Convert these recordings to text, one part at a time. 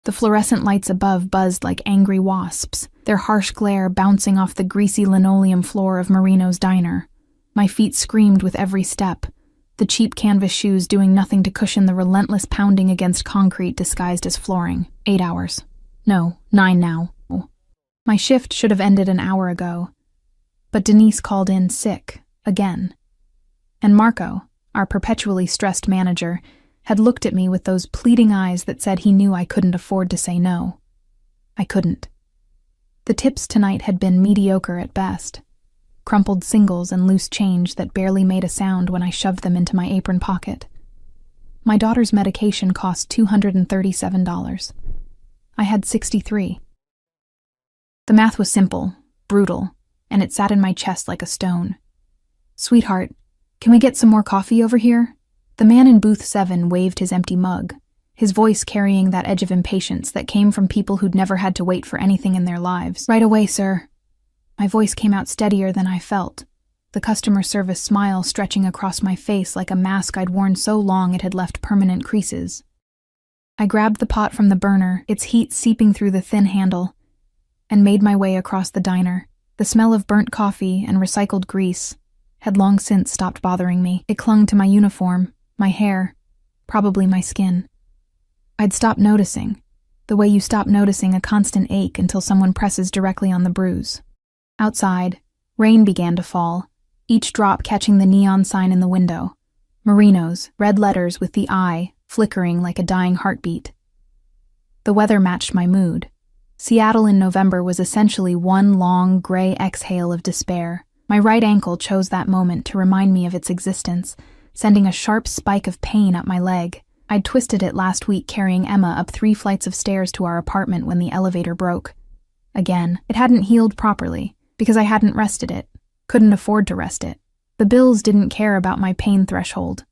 The fluorescent lights above buzzed like angry wasps, their harsh glare bouncing off the greasy linoleum floor of Marino's diner. My feet screamed with every step, the cheap canvas shoes doing nothing to cushion the relentless pounding against concrete disguised as flooring. 8 hours. No, 9 now. My shift should have ended an hour ago. But Denise called in sick, again. And Marco, our perpetually stressed manager, had looked at me with those pleading eyes that said he knew I couldn't afford to say no. I couldn't. The tips tonight had been mediocre at best. Crumpled singles and loose change that barely made a sound when I shoved them into my apron pocket. My daughter's medication cost $237. I had $63. The math was simple, brutal, and it sat in my chest like a stone. "Sweetheart, can we get some more coffee over here?" The man in booth 7 waved his empty mug, his voice carrying that edge of impatience that came from people who'd never had to wait for anything in their lives. "Right away, sir." My voice came out steadier than I felt, the customer service smile stretching across my face like a mask I'd worn so long it had left permanent creases. I grabbed the pot from the burner, its heat seeping through the thin handle, and made my way across the diner. The smell of burnt coffee and recycled grease had long since stopped bothering me. It clung to my uniform, my hair, probably my skin. I'd stopped noticing, the way you stop noticing a constant ache until someone presses directly on the bruise. Outside, rain began to fall, each drop catching the neon sign in the window. Marino's, red letters with the I flickering like a dying heartbeat. The weather matched my mood. Seattle in November was essentially one long, gray exhale of despair. My right ankle chose that moment to remind me of its existence, sending a sharp spike of pain up my leg. I'd twisted it last week carrying Emma up 3 flights of stairs to our apartment when the elevator broke. Again, it hadn't healed properly, because I hadn't rested it, couldn't afford to rest it. The bills didn't care about my pain threshold.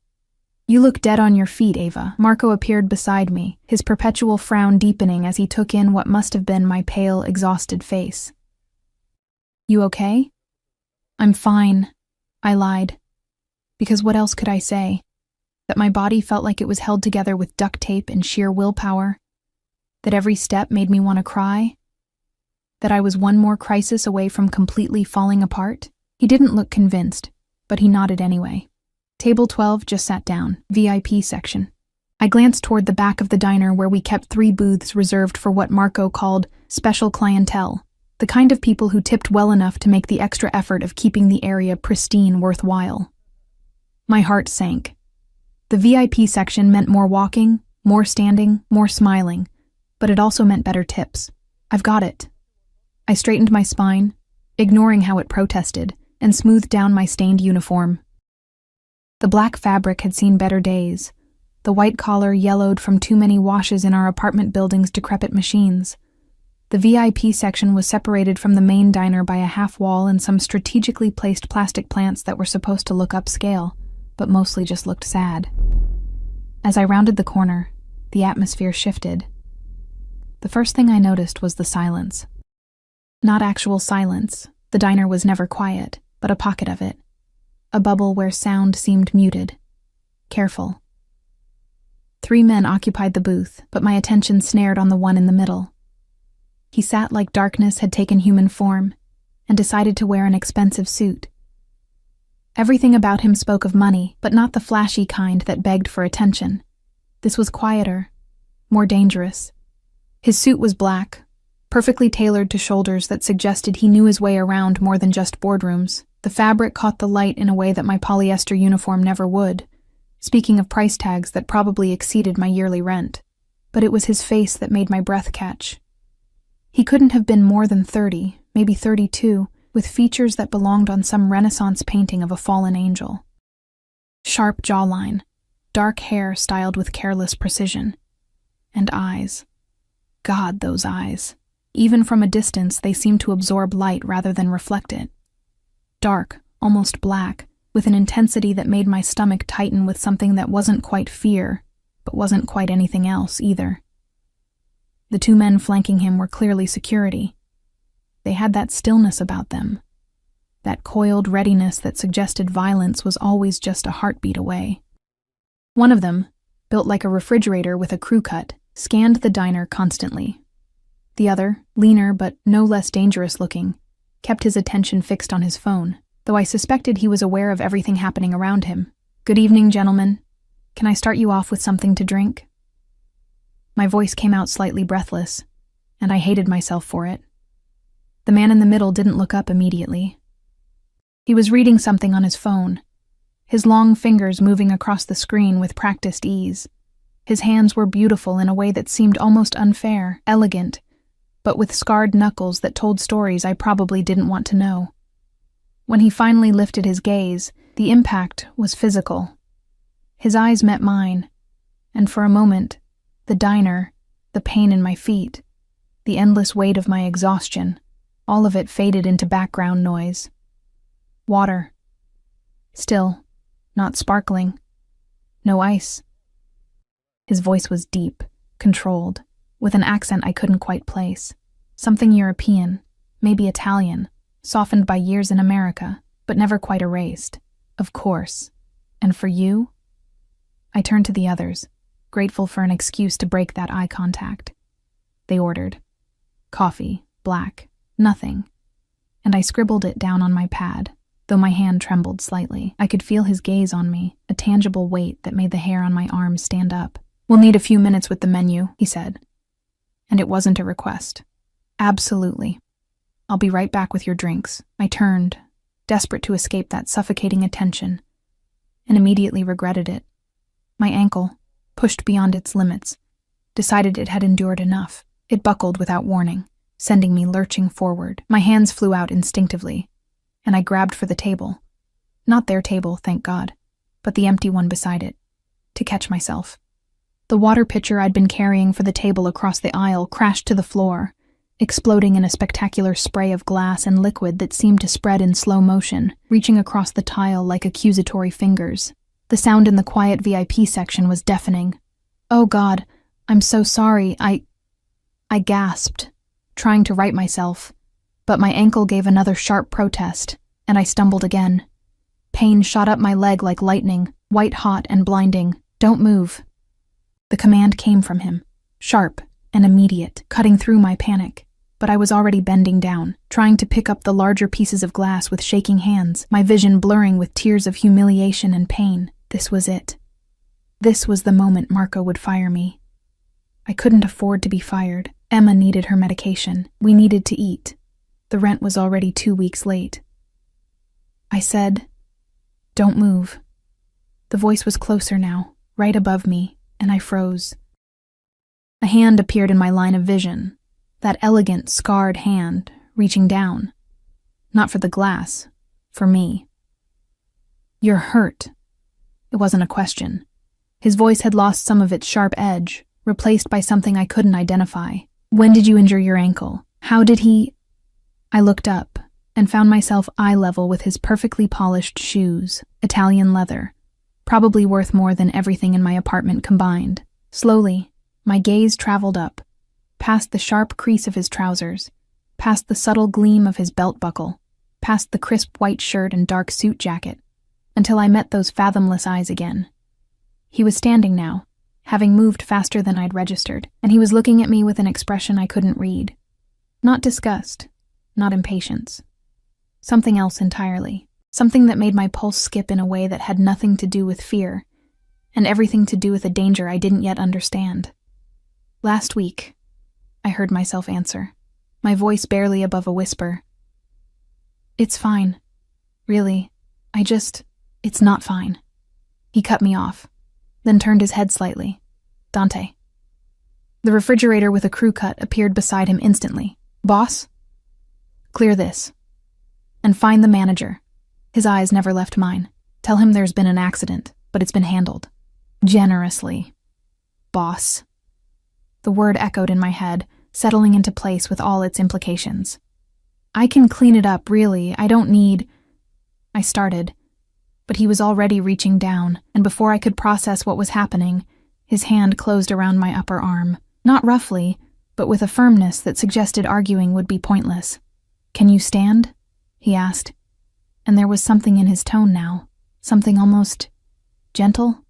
"You look dead on your feet, Ava." Marco appeared beside me, his perpetual frown deepening as he took in what must have been my pale, exhausted face. "You okay?" "I'm fine," I lied. Because what else could I say? That my body felt like it was held together with duct tape and sheer willpower? That every step made me want to cry? That I was one more crisis away from completely falling apart? He didn't look convinced, but he nodded anyway. Table 12 just sat down, VIP section. I glanced toward the back of the diner where we kept 3 booths reserved for what Marco called special clientele, the kind of people who tipped well enough to make the extra effort of keeping the area pristine worthwhile. My heart sank. The VIP section meant more walking, more standing, more smiling, but it also meant better tips. "I've got it." I straightened my spine, ignoring how it protested, and smoothed down my stained uniform. The black fabric had seen better days. The white collar yellowed from too many washes in our apartment building's decrepit machines. The VIP section was separated from the main diner by a half wall and some strategically placed plastic plants that were supposed to look upscale, but mostly just looked sad. As I rounded the corner, the atmosphere shifted. The first thing I noticed was the silence. Not actual silence. The diner was never quiet, but a pocket of it. A bubble where sound seemed muted. Careful. 3 men occupied the booth, but my attention snared on the one in the middle. He sat like darkness had taken human form, and decided to wear an expensive suit. Everything about him spoke of money, but not the flashy kind that begged for attention. This was quieter, more dangerous. His suit was black, perfectly tailored to shoulders that suggested he knew his way around more than just boardrooms. The fabric caught the light in a way that my polyester uniform never would, speaking of price tags that probably exceeded my yearly rent. But it was his face that made my breath catch. He couldn't have been more than 30, maybe 32, with features that belonged on some Renaissance painting of a fallen angel. Sharp jawline, dark hair styled with careless precision, and eyes. God, those eyes. Even from a distance, they seemed to absorb light rather than reflect it. Dark, almost black, with an intensity that made my stomach tighten with something that wasn't quite fear, but wasn't quite anything else either. The 2 men flanking him were clearly security. They had that stillness about them, that coiled readiness that suggested violence was always just a heartbeat away. One of them, built like a refrigerator with a crew cut, scanned the diner constantly. The other, leaner but no less dangerous looking, kept his attention fixed on his phone, though I suspected he was aware of everything happening around him. "Good evening, gentlemen. Can I start you off with something to drink?" My voice came out slightly breathless, and I hated myself for it. The man in the middle didn't look up immediately. He was reading something on his phone, his long fingers moving across the screen with practiced ease. His hands were beautiful in a way that seemed almost unfair, elegant, but with scarred knuckles that told stories I probably didn't want to know. When he finally lifted his gaze, the impact was physical. His eyes met mine, and for a moment, the diner, the pain in my feet, the endless weight of my exhaustion, all of it faded into background noise. Water. Still, not sparkling. No ice. His voice was deep, controlled, with an accent I couldn't quite place. Something European, maybe Italian, softened by years in America, but never quite erased. "Of course. And for you?" I turned to the others, grateful for an excuse to break that eye contact. They ordered. Coffee, black, nothing. And I scribbled it down on my pad, though my hand trembled slightly. I could feel his gaze on me, a tangible weight that made the hair on my arms stand up. "We'll need a few minutes with the menu," he said. And it wasn't a request. "Absolutely. I'll be right back with your drinks." I turned, desperate to escape that suffocating attention, and immediately regretted it. My ankle, pushed beyond its limits, decided it had endured enough. It buckled without warning, sending me lurching forward. My hands flew out instinctively, and I grabbed for the table. Not their table, thank God, but the empty one beside it, to catch myself. The water pitcher I'd been carrying for the table across the aisle crashed to the floor, exploding in a spectacular spray of glass and liquid that seemed to spread in slow motion, reaching across the tile like accusatory fingers. The sound in the quiet VIP section was deafening. "Oh God, I'm so sorry, I gasped, trying to right myself, but my ankle gave another sharp protest, and I stumbled again. Pain shot up my leg like lightning, white-hot and blinding. "Don't move." The command came from him, sharp and immediate, cutting through my panic. But I was already bending down, trying to pick up the larger pieces of glass with shaking hands, my vision blurring with tears of humiliation and pain. This was it. This was the moment Marco would fire me. I couldn't afford to be fired. Emma needed her medication. We needed to eat. The rent was already 2 weeks late. I said, "Don't move." The voice was closer now, right above me, and I froze. A hand appeared in my line of vision, that elegant, scarred hand, reaching down. Not for the glass, for me. "You're hurt." It wasn't a question. His voice had lost some of its sharp edge, replaced by something I couldn't identify. "When did you injure your ankle? How did he—" I looked up and found myself eye level with his perfectly polished shoes, Italian leather, probably worth more than everything in my apartment combined. Slowly, my gaze traveled up, past the sharp crease of his trousers, past the subtle gleam of his belt buckle, past the crisp white shirt and dark suit jacket, until I met those fathomless eyes again. He was standing now, having moved faster than I'd registered, and he was looking at me with an expression I couldn't read. Not disgust, not impatience. Something else entirely. Something that made my pulse skip in a way that had nothing to do with fear, and everything to do with a danger I didn't yet understand. "Last week," I heard myself answer, my voice barely above a whisper. "It's fine. Really, it's not fine." He cut me off, then turned his head slightly. "Dante." The refrigerator with a crew cut appeared beside him instantly. "Boss?" "Clear this. And find the manager." His eyes never left mine. "Tell him there's been an accident, but it's been handled. Generously. Boss." The word echoed in my head, settling into place with all its implications. "I can clean it up, really. I don't need—" I started, but he was already reaching down, and before I could process what was happening, his hand closed around my upper arm. Not roughly, but with a firmness that suggested arguing would be pointless. "Can you stand?" he asked, and there was something in his tone now, something almost gentle.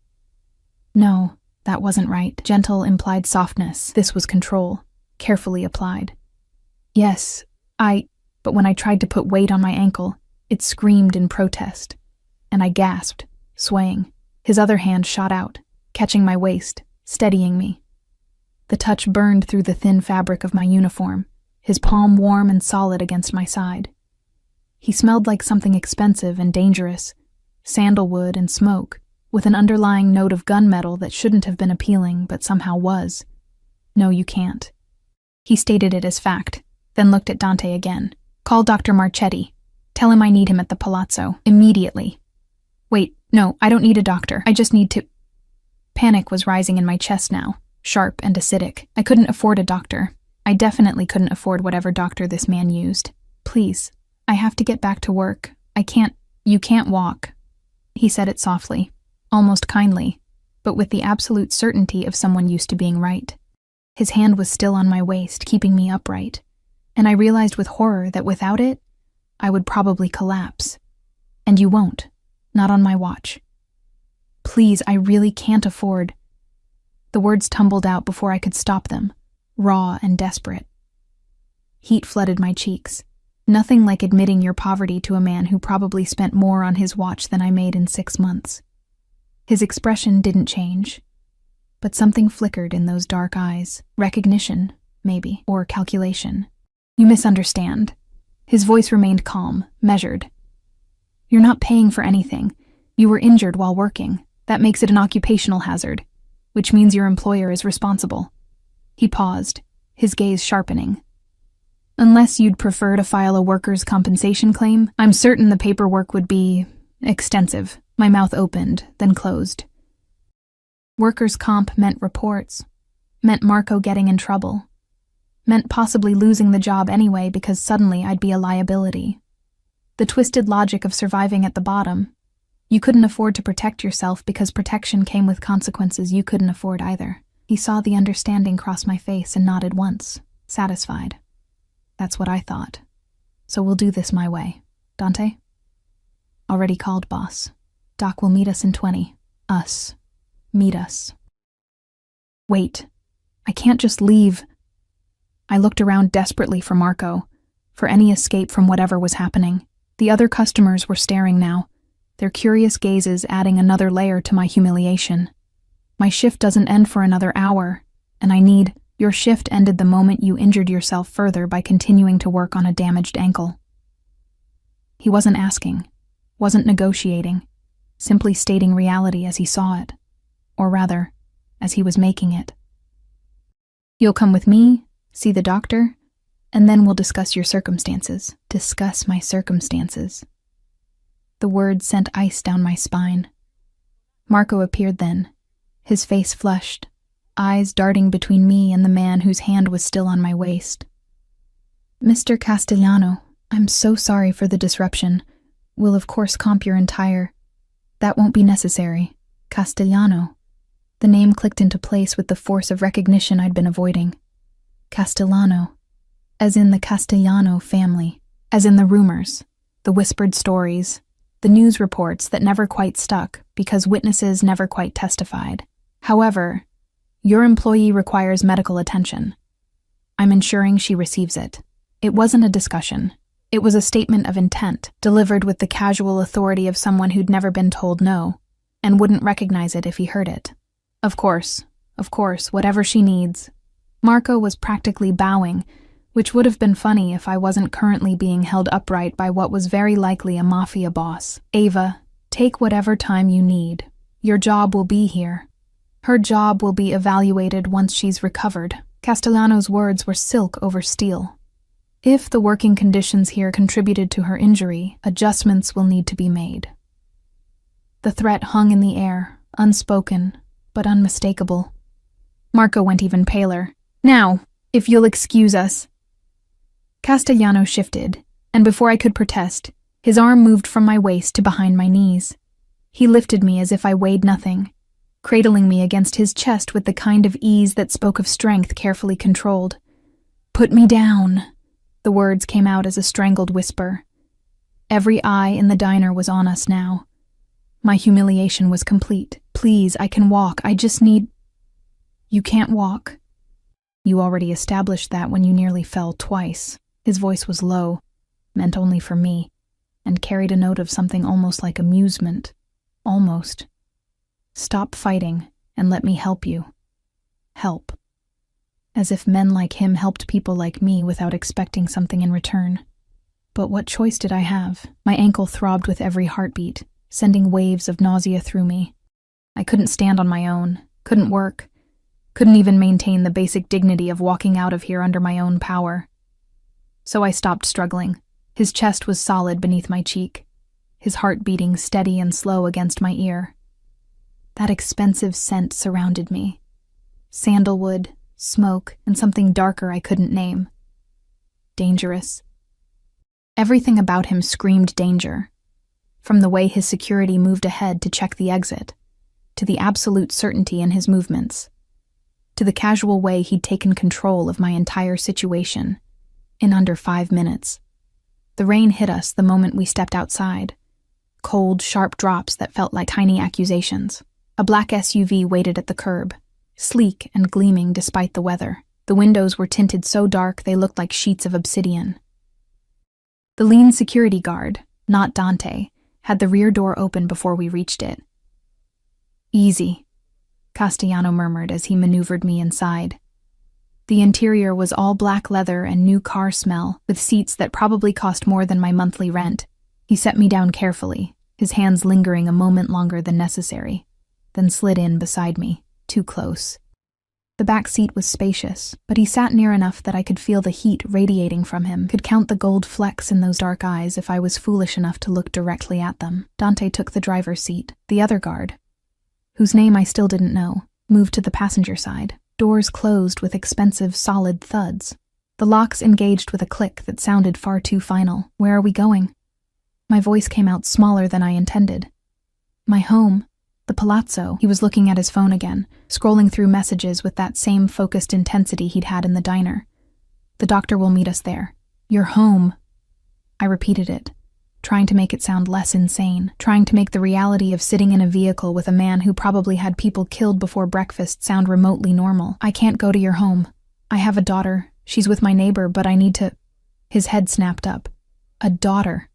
"No," That wasn't right. Gentle implied softness. This was control, carefully applied. Yes, but when I tried to put weight on my ankle, it screamed in protest, and I gasped, swaying. His other hand shot out, catching my waist, steadying me. The touch burned through the thin fabric of my uniform, his palm warm and solid against my side. He smelled like something expensive and dangerous, sandalwood and smoke, with an underlying note of gunmetal that shouldn't have been appealing but somehow was. No, you can't. He stated it as fact, then looked at Dante again. Call Dr. Marchetti. Tell him I need him at the palazzo, immediately. Wait, no, I don't need a doctor. I just need to... Panic was rising in my chest now, sharp and acidic. I couldn't afford a doctor. I definitely couldn't afford whatever doctor this man used. Please, I have to get back to work. You can't walk. He said it softly, almost kindly, but with the absolute certainty of someone used to being right. His hand was still on my waist, keeping me upright, and I realized with horror that without it, I would probably collapse. And you won't. Not on my watch. Please, I really can't afford... The words tumbled out before I could stop them, raw and desperate. Heat flooded my cheeks. Nothing like admitting your poverty to a man who probably spent more on his watch than I made in 6 months. His expression didn't change, but something flickered in those dark eyes. Recognition, maybe, or calculation. You misunderstand. His voice remained calm, measured. You're not paying for anything. You were injured while working. That makes it an occupational hazard, which means your employer is responsible. He paused, his gaze sharpening. Unless you'd prefer to file a workers' compensation claim, I'm certain the paperwork would be extensive. My mouth opened, then closed. Workers' comp meant reports, meant Marco getting in trouble, meant possibly losing the job anyway because suddenly I'd be a liability. The twisted logic of surviving at the bottom. You couldn't afford to protect yourself because protection came with consequences you couldn't afford either. He saw the understanding cross my face and nodded once, satisfied. That's what I thought. So we'll do this my way. Dante? Already called, boss. Doc will meet us in 20. Us. Meet us. Wait. I can't just leave. I looked around desperately for Marco, for any escape from whatever was happening. The other customers were staring now, their curious gazes adding another layer to my humiliation. My shift doesn't end for another hour, and your shift ended the moment you injured yourself further by continuing to work on a damaged ankle. He wasn't asking, wasn't negotiating, simply stating reality as he saw it, or rather, as he was making it. You'll come with me, see the doctor, and then we'll discuss your circumstances. Discuss my circumstances. The word sent ice down my spine. Marco appeared then, his face flushed, eyes darting between me and the man whose hand was still on my waist. Mr. Castellano, I'm so sorry for the disruption. We'll of course comp your entire... That won't be necessary. Castellano. The name clicked into place with the force of recognition I'd been avoiding. Castellano. As in the Castellano family. As in the rumors, the whispered stories, the news reports that never quite stuck because witnesses never quite testified. However, your employee requires medical attention. I'm ensuring she receives it. It wasn't a discussion. It was a statement of intent, delivered with the casual authority of someone who'd never been told no, and wouldn't recognize it if he heard it. Of course, whatever she needs. Marco was practically bowing, which would have been funny if I wasn't currently being held upright by what was very likely a mafia boss. Ava, take whatever time you need. Your job will be here. Her job will be evaluated once she's recovered. Castellano's words were silk over steel. If the working conditions here contributed to her injury, adjustments will need to be made. The threat hung in the air, unspoken, but unmistakable. Marco went even paler. Now, if you'll excuse us. Castellano shifted, and before I could protest, his arm moved from my waist to behind my knees. He lifted me as if I weighed nothing, cradling me against his chest with the kind of ease that spoke of strength carefully controlled. Put me down. The words came out as a strangled whisper. Every eye in the diner was on us now. My humiliation was complete. Please, I can walk. I just need... You can't walk. You already established that when you nearly fell twice. His voice was low, meant only for me, and carried a note of something almost like amusement. Almost. Stop fighting and let me help you. Help. As if men like him helped people like me without expecting something in return. But what choice did I have? My ankle throbbed with every heartbeat, sending waves of nausea through me. I couldn't stand on my own, couldn't work, couldn't even maintain the basic dignity of walking out of here under my own power. So I stopped struggling. His chest was solid beneath my cheek, his heart beating steady and slow against my ear. That expensive scent surrounded me. Sandalwood, smoke, and something darker I couldn't name. Dangerous. Everything about him screamed danger. From the way his security moved ahead to check the exit, to the absolute certainty in his movements, to the casual way he'd taken control of my entire situation, in under 5 minutes. The rain hit us the moment we stepped outside. Cold, sharp drops that felt like tiny accusations. A black SUV waited at the curb, sleek and gleaming despite the weather. The windows were tinted so dark they looked like sheets of obsidian. The lean security guard, not Dante, had the rear door open before we reached it. "Easy," Castellano murmured as he maneuvered me inside. The interior was all black leather and new car smell, with seats that probably cost more than my monthly rent. He set me down carefully, his hands lingering a moment longer than necessary, then slid in beside me, too close. The back seat was spacious, but he sat near enough that I could feel the heat radiating from him, could count the gold flecks in those dark eyes if I was foolish enough to look directly at them. Dante took the driver's seat. The other guard, whose name I still didn't know, moved to the passenger side. Doors closed with expensive, solid thuds. The locks engaged with a click that sounded far too final. "Where are we going?" My voice came out smaller than I intended. "My home. The palazzo." He was looking at his phone again, scrolling through messages with that same focused intensity he'd had in the diner. "The doctor will meet us there." "Your home." I repeated it, trying to make it sound less insane, trying to make the reality of sitting in a vehicle with a man who probably had people killed before breakfast sound remotely normal. "I can't go to your home. I have a daughter. She's with my neighbor, but I need to—" His head snapped up. "A daughter."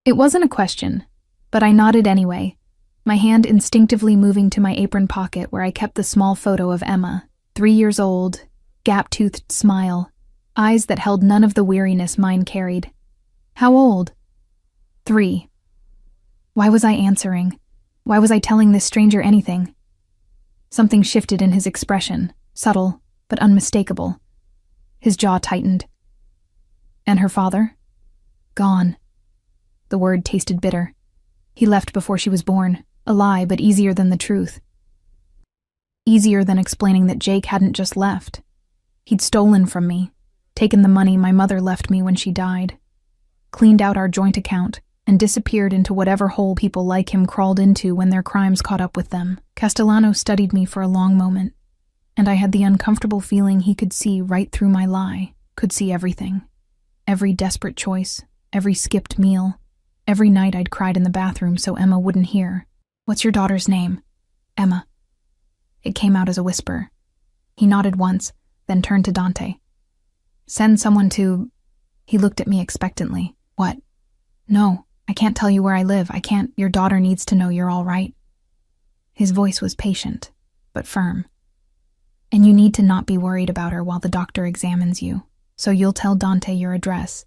It wasn't a question, but I nodded anyway, my hand instinctively moving to my apron pocket where I kept the small photo of Emma, 3 years old, gap-toothed smile, eyes that held none of the weariness mine carried. "How old?" 3. Why was I answering? Why was I telling this stranger anything? Something shifted in his expression, subtle but unmistakable. His jaw tightened. "And her father?" "Gone." The word tasted bitter. He left before she was born. A lie, but easier than the truth. Easier than explaining that Jake hadn't just left. He'd stolen from me, taken the money my mother left me when she died, cleaned out our joint account, and disappeared into whatever hole people like him crawled into when their crimes caught up with them. Castellano studied me for a long moment, and I had the uncomfortable feeling he could see right through my lie, could see everything. Every desperate choice, every skipped meal, every night I'd cried in the bathroom so Emma wouldn't hear. "What's your daughter's name?" "Emma." It came out as a whisper. He nodded once, then turned to Dante. "Send someone to—" He looked at me expectantly. "What?" "No, I can't tell you where I live. I can't. Your daughter needs to know you're all right." His voice was patient, but firm. "And you need to not be worried about her while the doctor examines you. So you'll tell Dante your address,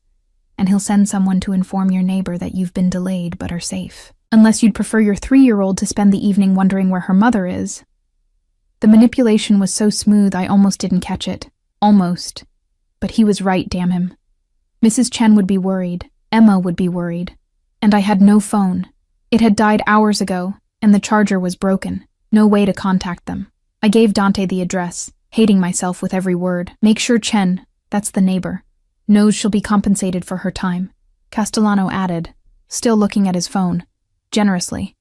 and he'll send someone to inform your neighbor that you've been delayed but are safe. Unless you'd prefer your 3-year-old to spend the evening wondering where her mother is." The manipulation was so smooth I almost didn't catch it. Almost. But he was right, damn him. Mrs. Chen would be worried. Emma would be worried. And I had no phone. It had died hours ago, and the charger was broken. No way to contact them. I gave Dante the address, hating myself with every word. "Make sure Chen, that's the neighbor, knows she'll be compensated for her time." Castellano added, still looking at his phone, generously,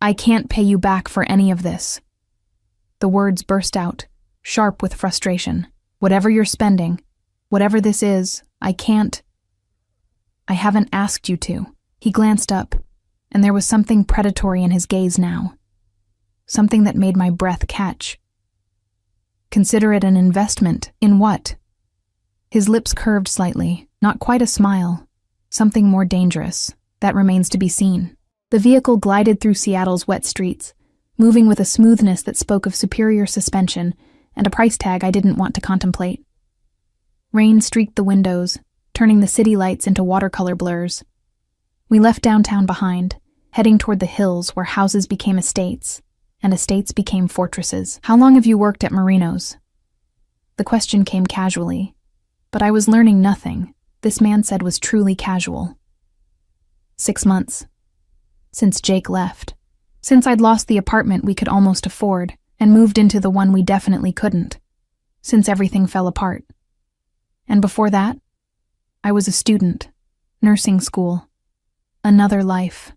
"I can't pay you back for any of this." The words burst out, sharp with frustration. "Whatever you're spending, whatever this is, I can't." "I haven't asked you to." He glanced up, and there was something predatory in his gaze now. Something that made my breath catch. Consider it an investment. In what? His lips curved slightly, not quite a smile. Something more dangerous. That remains to be seen. The vehicle glided through Seattle's wet streets, moving with a smoothness that spoke of superior suspension and a price tag I didn't want to contemplate. Rain streaked the windows, turning the city lights into watercolor blurs. We left downtown behind, heading toward the hills where houses became estates, and estates became fortresses. How long have you worked at Marino's? The question came casually, but I was learning nothing this man said was truly casual. 6 months. Since Jake left. Since I'd lost the apartment we could almost afford and moved into the one we definitely couldn't. Since everything fell apart. And before that, I was a student, nursing school. Another life.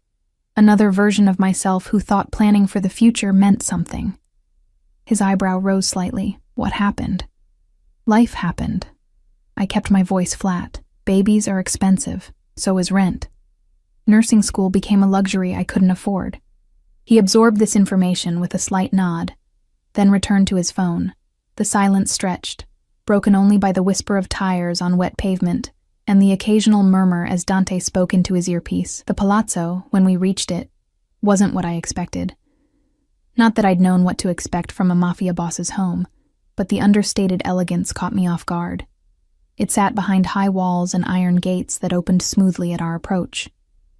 Another version of myself who thought planning for the future meant something. His eyebrow rose slightly. What happened? Life happened. I kept my voice flat. Babies are expensive. So is rent. Nursing school became a luxury I couldn't afford. He absorbed this information with a slight nod, then returned to his phone. The silence stretched, broken only by the whisper of tires on wet pavement and the occasional murmur as Dante spoke into his earpiece. The palazzo, when we reached it, wasn't what I expected. Not that I'd known what to expect from a mafia boss's home, but the understated elegance caught me off guard. It sat behind high walls and iron gates that opened smoothly at our approach.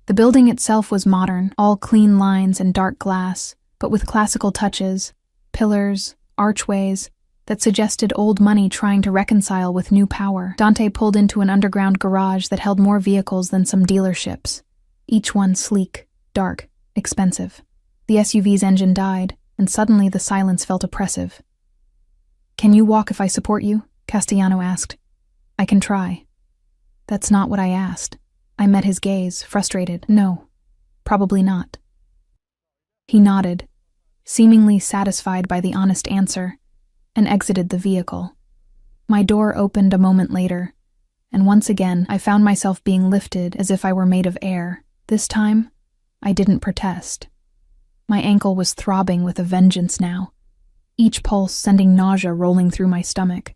The building itself was modern, all clean lines and dark glass, but with classical touches, pillars, archways, that suggested old money trying to reconcile with new power. Dante pulled into an underground garage that held more vehicles than some dealerships, each one sleek, dark, expensive. The SUV's engine died, and suddenly the silence felt oppressive. "Can you walk if I support you?" Castellano asked. "I can try." "That's not what I asked." I met his gaze, frustrated. "No, probably not." He nodded, seemingly satisfied by the honest answer, and exited the vehicle. My door opened a moment later, and once again I found myself being lifted as if I were made of air. This time, I didn't protest. My ankle was throbbing with a vengeance now, each pulse sending nausea rolling through my stomach.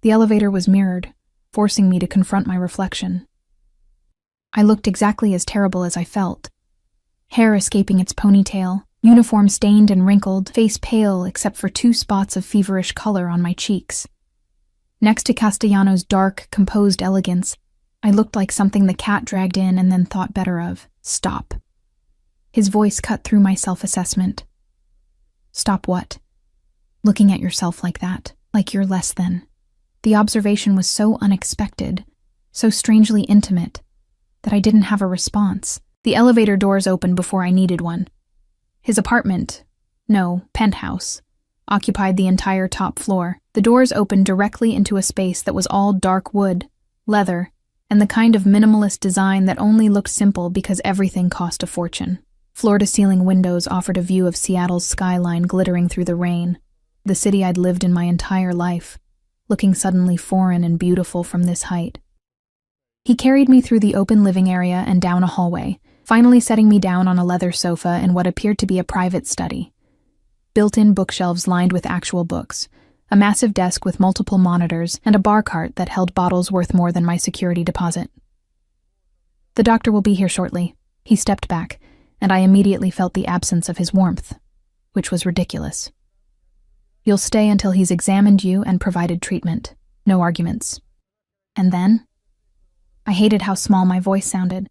The elevator was mirrored, forcing me to confront my reflection. I looked exactly as terrible as I felt. Hair escaping its ponytail, uniform stained and wrinkled, face pale except for 2 spots of feverish color on my cheeks. Next to Castellano's dark, composed elegance, I looked like something the cat dragged in and then thought better of. "Stop." His voice cut through my self-assessment. "Stop what?" "Looking at yourself like that, like you're less than." The observation was so unexpected, so strangely intimate, that I didn't have a response. The elevator doors opened before I needed one. His apartment, no, penthouse, occupied the entire top floor. The doors opened directly into a space that was all dark wood, leather, and the kind of minimalist design that only looked simple because everything cost a fortune. Floor-to-ceiling windows offered a view of Seattle's skyline glittering through the rain, the city I'd lived in my entire life, looking suddenly foreign and beautiful from this height. He carried me through the open living area and down a hallway, finally setting me down on a leather sofa in what appeared to be a private study. Built-in bookshelves lined with actual books, a massive desk with multiple monitors, and a bar cart that held bottles worth more than my security deposit. "The doctor will be here shortly." He stepped back, and I immediately felt the absence of his warmth, which was ridiculous. "You'll stay until he's examined you and provided treatment. No arguments." "And then?" I hated how small my voice sounded.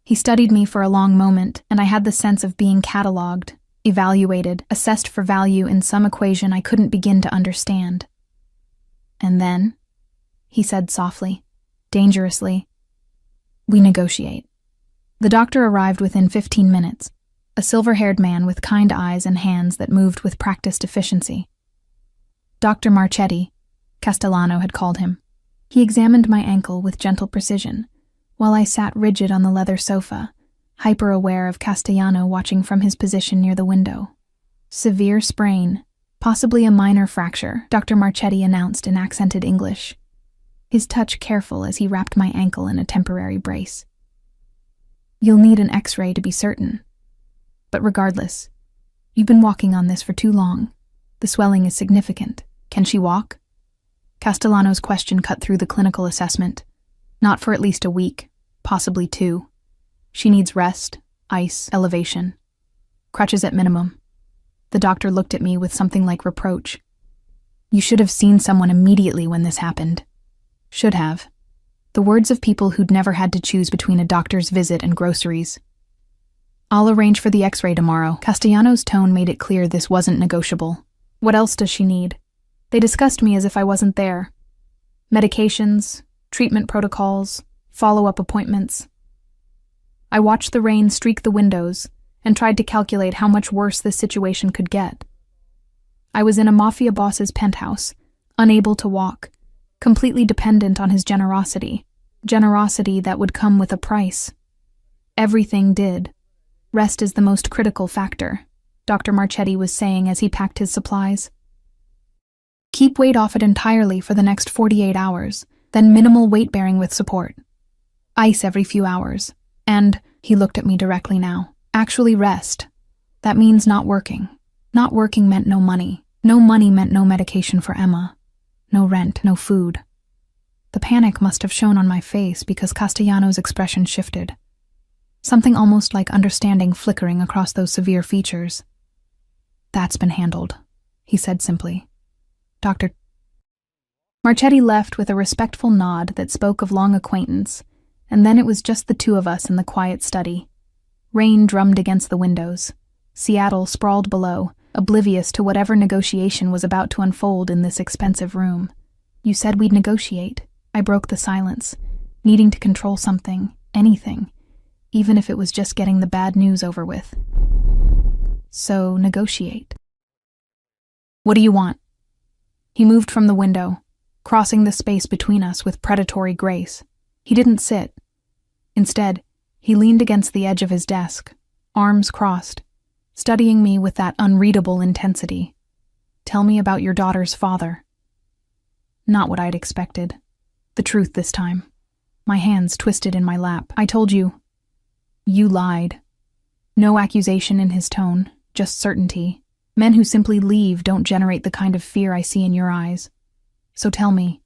He studied me for a long moment, and I had the sense of being catalogued, evaluated, assessed for value in some equation I couldn't begin to understand. "And then," he said softly, dangerously, "we negotiate." The doctor arrived within 15 minutes, a silver-haired man with kind eyes and hands that moved with practiced efficiency. Dr. Marchetti, Castellano had called him. He examined my ankle with gentle precision, while I sat rigid on the leather sofa, hyper-aware of Castellano watching from his position near the window. "Severe sprain, possibly a minor fracture," Dr. Marchetti announced in accented English, his touch careful as he wrapped my ankle in a temporary brace. "You'll need an X-ray to be certain. But regardless, you've been walking on this for too long. The swelling is significant." Can she walk? Castellano's question cut through the clinical assessment. Not for at least a week, possibly 2. She needs rest, ice, elevation. Crutches at minimum. The doctor looked at me with something like reproach. You should have seen someone immediately when this happened. Should have. The words of people who'd never had to choose between a doctor's visit and groceries. I'll arrange for the x-ray tomorrow. Castellano's tone made it clear this wasn't negotiable. What else does she need? They discussed me as if I wasn't there. Medications, treatment protocols, follow-up appointments. I watched the rain streak the windows and tried to calculate how much worse this situation could get. I was in a Mafia boss's penthouse, unable to walk, completely dependent on his generosity that would come with a price. Everything did. Rest is the most critical factor, Dr. Marchetti was saying as he packed his supplies. Keep weight off it entirely for the next 48 hours, then minimal weight bearing with support. Ice every few hours. And, he looked at me directly now, actually rest. That means not working. Not working meant no money. No money meant no medication for Emma. No rent, no food. The panic must have shown on my face because Castellano's expression shifted. Something almost like understanding flickering across those severe features. That's been handled, he said simply. Dr. Marchetti left with a respectful nod that spoke of long acquaintance, and then it was just the 2 of us in the quiet study. Rain drummed against the windows. Seattle sprawled below, oblivious to whatever negotiation was about to unfold in this expensive room. You said we'd negotiate. I broke the silence, needing to control something, anything, even if it was just getting the bad news over with. So, negotiate. What do you want? He moved from the window, crossing the space between us with predatory grace. He didn't sit. Instead, he leaned against the edge of his desk, arms crossed, studying me with that unreadable intensity. Tell me about your daughter's father. Not what I'd expected. The truth this time. My hands twisted in my lap. I told you. You lied. No accusation in his tone, just certainty. Men who simply leave don't generate the kind of fear I see in your eyes. So tell me,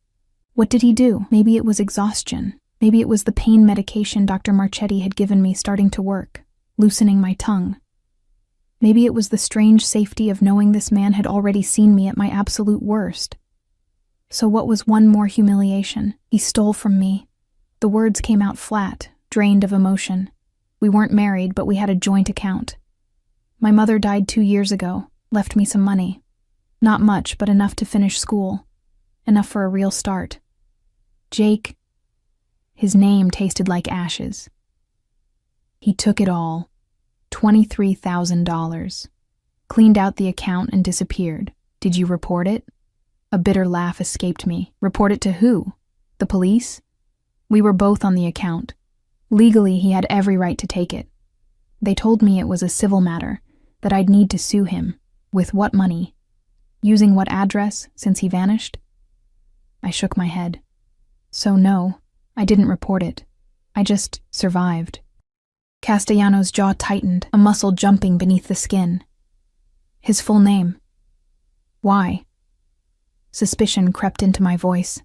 what did he do? Maybe it was exhaustion. Maybe it was the pain medication Dr. Marchetti had given me starting to work, loosening my tongue. Maybe it was the strange safety of knowing this man had already seen me at my absolute worst. So what was one more humiliation? He stole from me. The words came out flat, drained of emotion. We weren't married, but we had a joint account. My mother died 2 years ago, left me some money. Not much, but enough to finish school. Enough for a real start. Jake. His name tasted like ashes. He took it all. $23,000. Cleaned out the account and disappeared. Did you report it? A bitter laugh escaped me. Report it to who? The police? We were both on the account. Legally, he had every right to take it. They told me it was a civil matter, that I'd need to sue him. With what money? Using what address, since he vanished? I shook my head. So no, I didn't report it. I just survived. Castellano's jaw tightened, a muscle jumping beneath the skin. His full name. Why? Suspicion crept into my voice.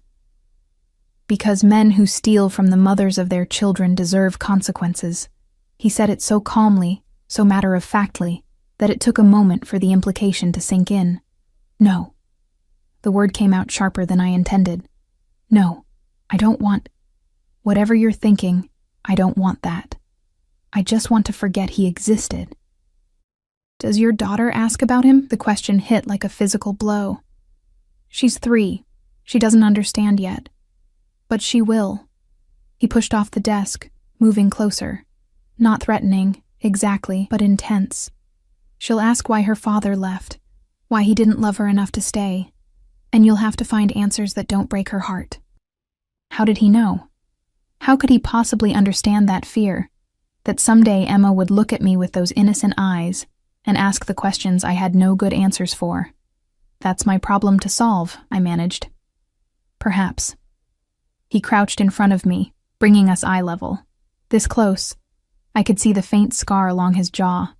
Because men who steal from the mothers of their children deserve consequences. He said it so calmly, so matter-of-factly, that it took a moment for the implication to sink in. No. The word came out sharper than I intended. No, I don't want... Whatever you're thinking, I don't want that. I just want to forget he existed. Does your daughter ask about him? The question hit like a physical blow. She's 3. She doesn't understand yet. But she will. He pushed off the desk, moving closer. Not threatening, exactly, but intense. She'll ask why her father left, why he didn't love her enough to stay, and you'll have to find answers that don't break her heart. How did he know? How could he possibly understand that fear, that someday Emma would look at me with those innocent eyes and ask the questions I had no good answers for? That's my problem to solve, I managed. Perhaps. He crouched in front of me, bringing us eye level. This close, I could see the faint scar along his jaw,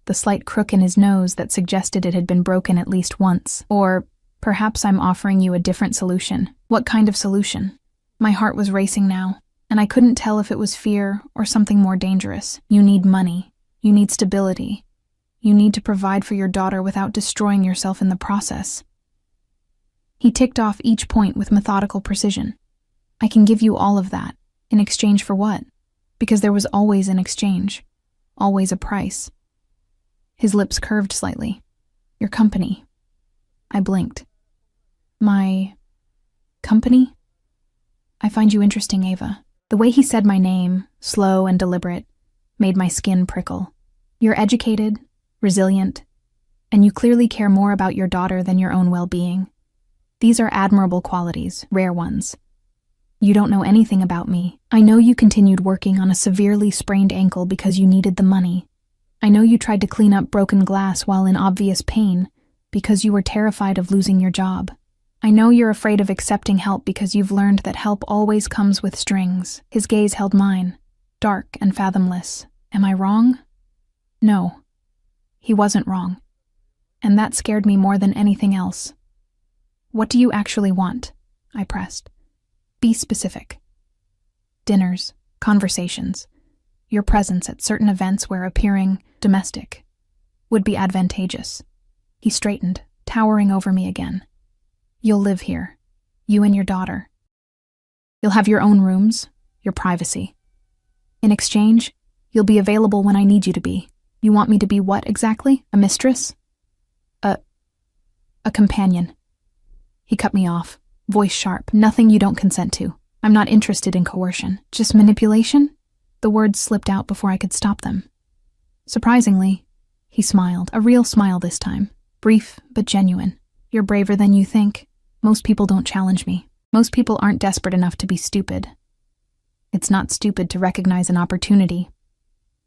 the slight crook in his nose that suggested it had been broken at least once, or Perhaps I'm offering you a different solution. What kind of solution? My heart was racing now, and I couldn't tell if it was fear or something more dangerous. You need money. You need stability. You need to provide for your daughter without destroying yourself in the process. He ticked off each point with methodical precision. I can give you all of that. In exchange for what? Because there was always an exchange. Always a price. His lips curved slightly. Your company. I blinked. My company? I find you interesting, Ava. The way he said my name, slow and deliberate, made my skin prickle. You're educated, resilient, and you clearly care more about your daughter than your own well-being. These are admirable qualities, rare ones. You don't know anything about me. I know you continued working on a severely sprained ankle because you needed the money. I know you tried to clean up broken glass while in obvious pain because you were terrified of losing your job. I know you're afraid of accepting help because you've learned that help always comes with strings. His gaze held mine, dark and fathomless. Am I wrong? No. He wasn't wrong. And that scared me more than anything else. What do you actually want? I pressed. Be specific. Dinners, conversations, your presence at certain events where appearing domestic would be advantageous. He straightened, towering over me again. You'll live here, you and your daughter. You'll have your own rooms, your privacy. In exchange, you'll be available when I need you to be. You want me to be what exactly? A mistress? A companion. He cut me off, voice sharp. Nothing you don't consent to. I'm not interested in coercion. Just manipulation? The words slipped out before I could stop them. Surprisingly, he smiled, a real smile this time, brief but genuine. You're braver than you think. Most people don't challenge me. Most people aren't desperate enough to be stupid. It's not stupid to recognize an opportunity.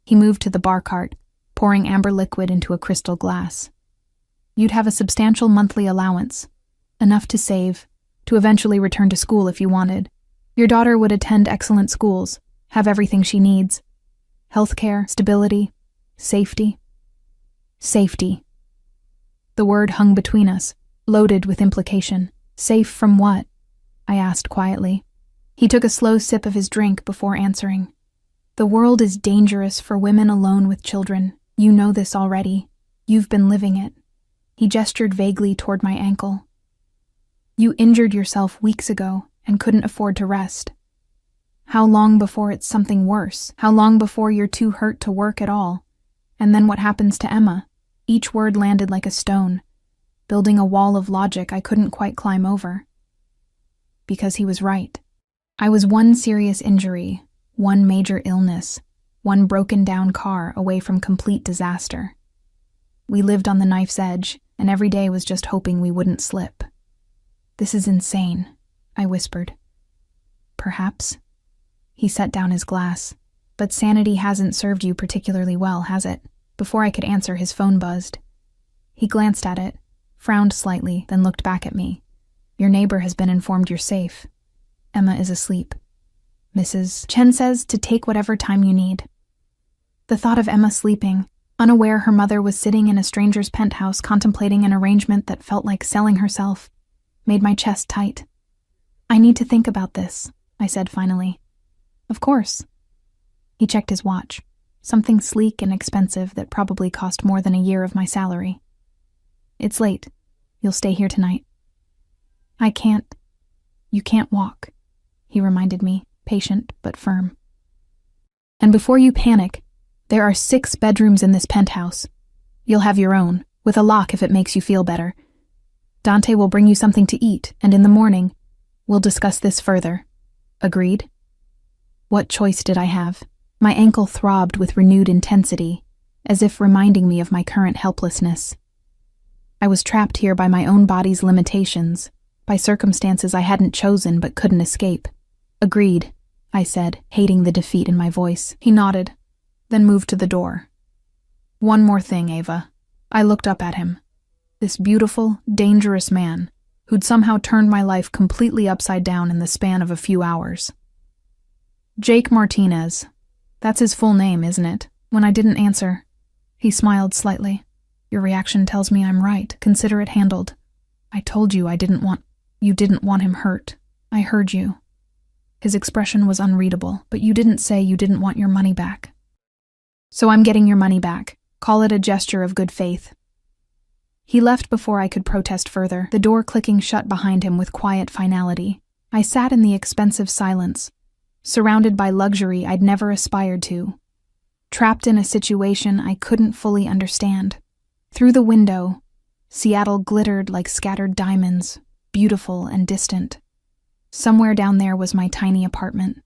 He moved to the bar cart, pouring amber liquid into a crystal glass. You'd have a substantial monthly allowance, enough to save, to eventually return to school if you wanted. Your daughter would attend excellent schools, have everything she needs. Healthcare, stability, safety. Safety. The word hung between us, loaded with implication. Safe from what? I asked quietly. He took a slow sip of his drink before answering. The world is dangerous for women alone with children. You know this already. You've been living it. He gestured vaguely toward my ankle. You injured yourself weeks ago and couldn't afford to rest. How long before it's something worse? How long before you're too hurt to work at all? And then what happens to Emma? Each word landed like a stone, building a wall of logic I couldn't quite climb over. Because he was right. I was one serious injury, one major illness, one broken-down car away from complete disaster. We lived on the knife's edge, and every day was just hoping we wouldn't slip. This is insane, I whispered. Perhaps. He set down his glass. But sanity hasn't served you particularly well, has it? Before I could answer, his phone buzzed. He glanced at it, frowned slightly, then looked back at me. Your neighbor has been informed you're safe. Emma is asleep. Mrs. Chen says to take whatever time you need. The thought of Emma sleeping, unaware her mother was sitting in a stranger's penthouse contemplating an arrangement that felt like selling herself, made my chest tight. I need to think about this, I said finally. Of course. He checked his watch, something sleek and expensive that probably cost more than a year of my salary. It's late. You'll stay here tonight. I can't. You can't walk, he reminded me, patient but firm. And before you panic, there are 6 bedrooms in this penthouse. You'll have your own, with a lock if it makes you feel better. Dante will bring you something to eat, and in the morning, we'll discuss this further. Agreed? What choice did I have? My ankle throbbed with renewed intensity, as if reminding me of my current helplessness. I was trapped here by my own body's limitations, by circumstances I hadn't chosen but couldn't escape. Agreed, I said, hating the defeat in my voice. He nodded, then moved to the door. One more thing, Ava. I looked up at him. This beautiful, dangerous man, who'd somehow turned my life completely upside down in the span of a few hours. Jake Martinez. That's his full name, isn't it? When I didn't answer, he smiled slightly. Your reaction tells me I'm right. Consider it handled. I told you you didn't want him hurt. I heard you. His expression was unreadable, but you didn't say you didn't want your money back. So I'm getting your money back. Call it a gesture of good faith. He left before I could protest further, the door clicking shut behind him with quiet finality. I sat in the expensive silence, surrounded by luxury I'd never aspired to, trapped in a situation I couldn't fully understand. Through the window, Seattle glittered like scattered diamonds, beautiful and distant. Somewhere down there was my tiny apartment,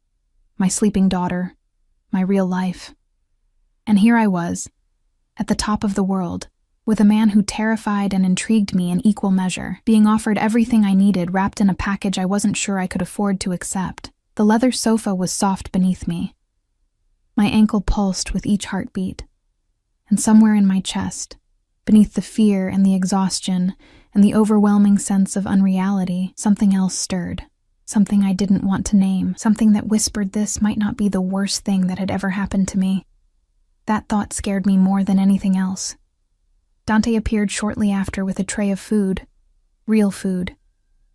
my sleeping daughter, my real life. And here I was, at the top of the world, with a man who terrified and intrigued me in equal measure, being offered everything I needed wrapped in a package I wasn't sure I could afford to accept. The leather sofa was soft beneath me. My ankle pulsed with each heartbeat, and somewhere in my chest, beneath the fear and the exhaustion and the overwhelming sense of unreality, something else stirred. Something I didn't want to name, something that whispered this might not be the worst thing that had ever happened to me. That thought scared me more than anything else. Dante appeared shortly after with a tray of food. Real food.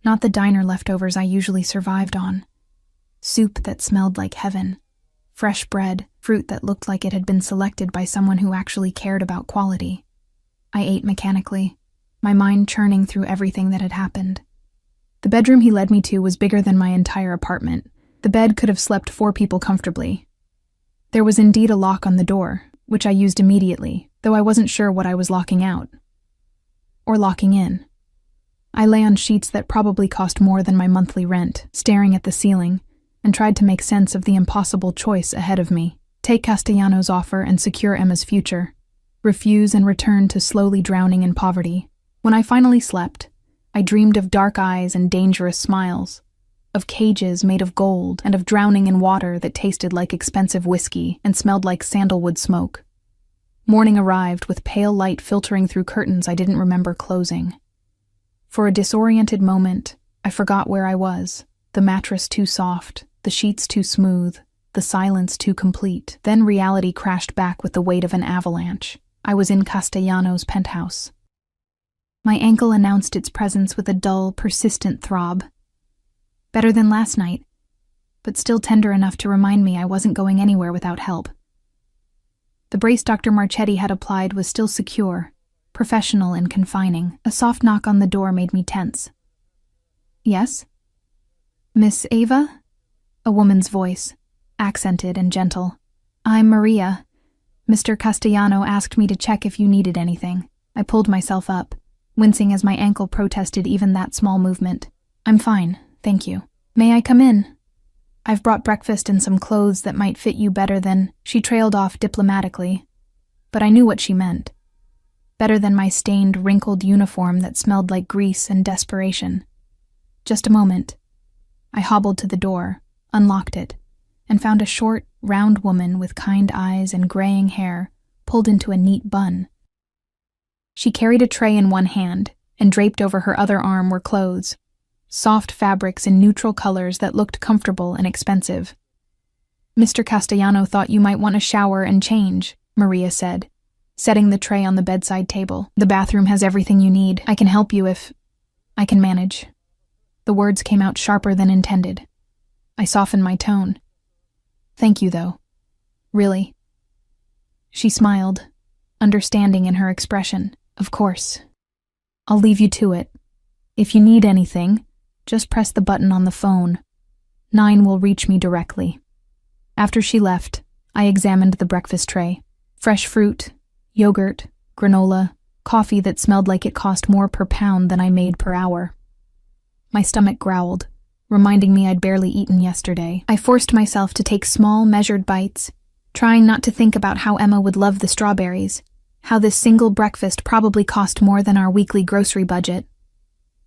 Not the diner leftovers I usually survived on. Soup that smelled like heaven. Fresh bread, fruit that looked like it had been selected by someone who actually cared about quality. I ate mechanically, my mind churning through everything that had happened. The bedroom he led me to was bigger than my entire apartment. The bed could have slept 4 people comfortably. There was indeed a lock on the door, which I used immediately, though I wasn't sure what I was locking out. Or locking in. I lay on sheets that probably cost more than my monthly rent, staring at the ceiling, and tried to make sense of the impossible choice ahead of me. Take Castellano's offer and secure Emma's future. Refuse and return to slowly drowning in poverty. When I finally slept, I dreamed of dark eyes and dangerous smiles, of cages made of gold, and of drowning in water that tasted like expensive whiskey and smelled like sandalwood smoke. Morning arrived with pale light filtering through curtains I didn't remember closing. For a disoriented moment, I forgot where I was, the mattress too soft, the sheets too smooth, the silence too complete. Then reality crashed back with the weight of an avalanche. I was in Castellano's penthouse. My ankle announced its presence with a dull, persistent throb. Better than last night, but still tender enough to remind me I wasn't going anywhere without help. The brace Dr. Marchetti had applied was still secure, professional and confining. A soft knock on the door made me tense. Yes? Miss Ava? A woman's voice, accented and gentle. I'm Maria. Mr. Castellano asked me to check if you needed anything. I pulled myself up, wincing as my ankle protested even that small movement. I'm fine, thank you. May I come in? I've brought breakfast and some clothes that might fit you better than... She trailed off diplomatically, but I knew what she meant. Better than my stained, wrinkled uniform that smelled like grease and desperation. Just a moment. I hobbled to the door, unlocked it, and found a short, round woman with kind eyes and graying hair pulled into a neat bun. She carried a tray in one hand, and draped over her other arm were clothes. Soft fabrics in neutral colors that looked comfortable and expensive. Mr. Castellano thought you might want a shower and change, Maria said, setting the tray on the bedside table. The bathroom has everything you need. I can help you if... I can manage. The words came out sharper than intended. I softened my tone. Thank you, though. Really. She smiled, understanding in her expression. Of course. I'll leave you to it. If you need anything, just press the button on the phone. 9 will reach me directly. After she left, I examined the breakfast tray. Fresh fruit, yogurt, granola, coffee that smelled like it cost more per pound than I made per hour. My stomach growled, reminding me I'd barely eaten yesterday. I forced myself to take small, measured bites, trying not to think about how Emma would love the strawberries, how this single breakfast probably cost more than our weekly grocery budget.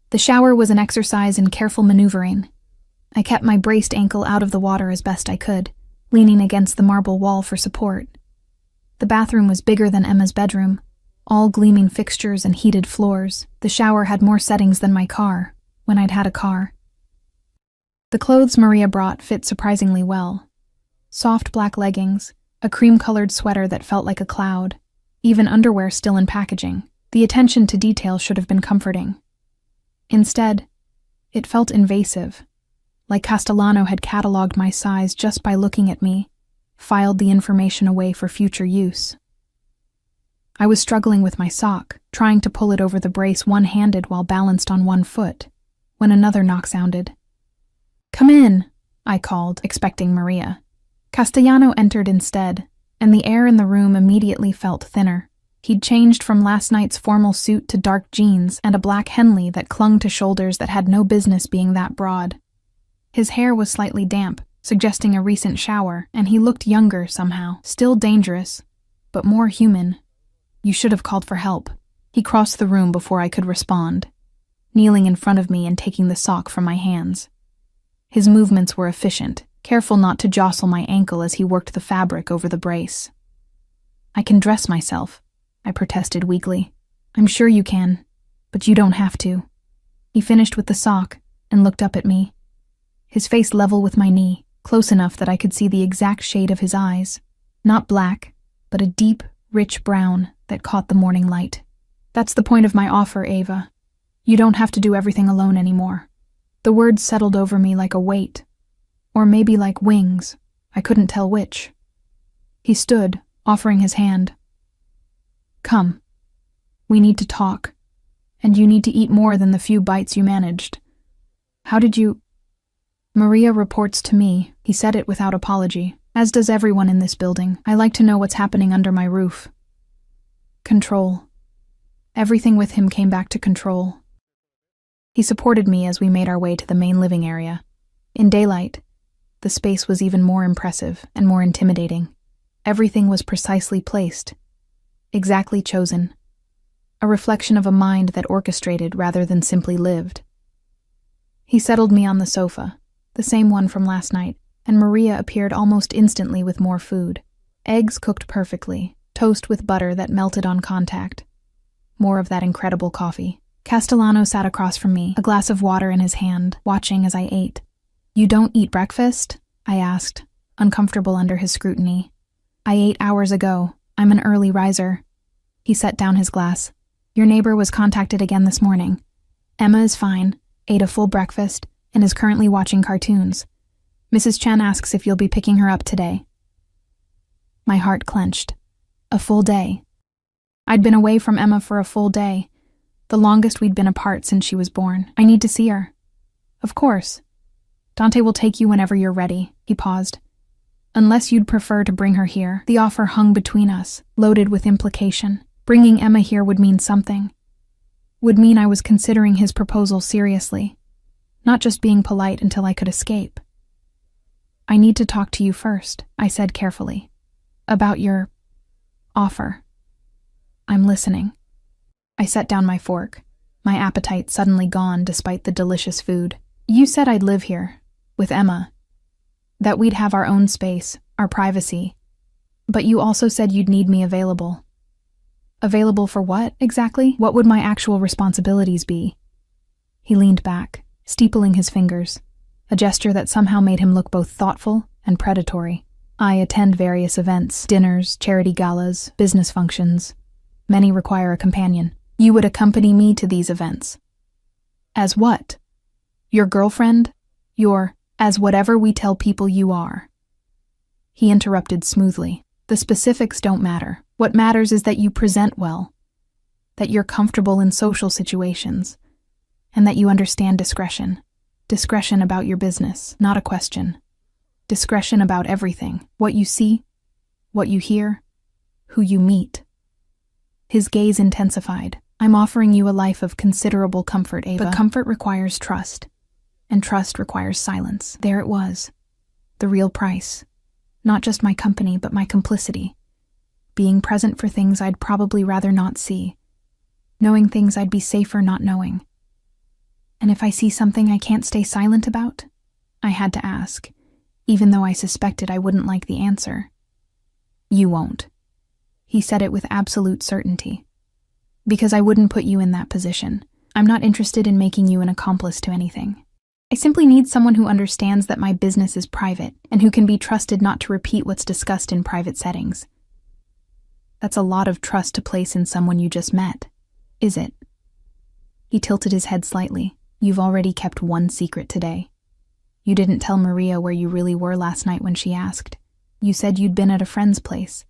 The shower was an exercise in careful maneuvering. I kept my braced ankle out of the water as best I could, leaning against the marble wall for support. The bathroom was bigger than Emma's bedroom, all gleaming fixtures and heated floors. The shower had more settings than my car, when I'd had a car. The clothes Maria brought fit surprisingly well. Soft black leggings, a cream-colored sweater that felt like a cloud, even underwear still in packaging. The attention to detail should have been comforting. Instead, it felt invasive, like Castellano had cataloged my size just by looking at me, filed the information away for future use. I was struggling with my sock, trying to pull it over the brace one-handed while balanced on one foot, when another knock sounded. "Come in," I called, expecting Maria. Castellano entered instead, and the air in the room immediately felt thinner. He'd changed from last night's formal suit to dark jeans and a black Henley that clung to shoulders that had no business being that broad. His hair was slightly damp, suggesting a recent shower, and he looked younger somehow, still dangerous, but more human. "You should have called for help." He crossed the room before I could respond, kneeling in front of me and taking the sock from my hands. His movements were efficient, careful not to jostle my ankle as he worked the fabric over the brace. "I can dress myself," I protested weakly. "I'm sure you can, but you don't have to." He finished with the sock and looked up at me, his face level with my knee, close enough that I could see the exact shade of his eyes. Not black, but a deep, rich brown that caught the morning light. "That's the point of my offer, Ava. You don't have to do everything alone anymore." The words settled over me like a weight, or maybe like wings. I couldn't tell which. He stood, offering his hand. "Come. We need to talk, and you need to eat more than the few bites you managed. How did you—" "Maria reports to me," he said it without apology, "as does everyone in this building. I like to know what's happening under my roof." Control. Everything with him came back to control. He supported me as we made our way to the main living area. In daylight, the space was even more impressive and more intimidating. Everything was precisely placed, exactly chosen, a reflection of a mind that orchestrated rather than simply lived. He settled me on the sofa, the same one from last night, and Maria appeared almost instantly with more food. Eggs cooked perfectly, toast with butter that melted on contact. More of that incredible coffee. Castellano sat across from me, a glass of water in his hand, watching as I ate. "You don't eat breakfast?" I asked, uncomfortable under his scrutiny. "I ate hours ago. I'm an early riser." He set down his glass. "Your neighbor was contacted again this morning. Emma is fine, ate a full breakfast, and is currently watching cartoons. Mrs. Chen asks if you'll be picking her up today." My heart clenched. A full day. I'd been away from Emma for a full day, the longest we'd been apart since she was born. "I need to see her." "Of course. Dante will take you whenever you're ready." He paused. "Unless you'd prefer to bring her here." The offer hung between us, loaded with implication. Bringing Emma here would mean something. Would mean I was considering his proposal seriously, not just being polite until I could escape. "I need to talk to you first," I said carefully. "About your offer." "I'm listening." I set down my fork, my appetite suddenly gone despite the delicious food. "You said I'd live here, with Emma. That we'd have our own space, our privacy. But you also said you'd need me available." "Available for what, exactly? What would my actual responsibilities be?" He leaned back, steepling his fingers, a gesture that somehow made him look both thoughtful and predatory. "I attend various events, dinners, charity galas, business functions. Many require a companion. You would accompany me to these events." "As what? Your girlfriend? As whatever we tell people you are." He interrupted smoothly. "The specifics don't matter. What matters is that you present well, that you're comfortable in social situations, and that you understand discretion. Discretion about your business, not a question. Discretion about everything. What you see, what you hear, who you meet." His gaze intensified. "I'm offering you a life of considerable comfort, Ava. But comfort requires trust, and trust requires silence." There it was. The real price. Not just my company, but my complicity. Being present for things I'd probably rather not see. Knowing things I'd be safer not knowing. And if I see something I can't stay silent about, I had to ask, even though I suspected I wouldn't like the answer. "You won't." He said it with absolute certainty. "Because I wouldn't put you in that position. I'm not interested in making you an accomplice to anything. I simply need someone who understands that my business is private and who can be trusted not to repeat what's discussed in private settings." That's a lot of trust to place in someone you just met, is it? He tilted his head slightly. You've already kept one secret today. You didn't tell Maria where you really were last night when she asked. You said you'd been at a friend's place.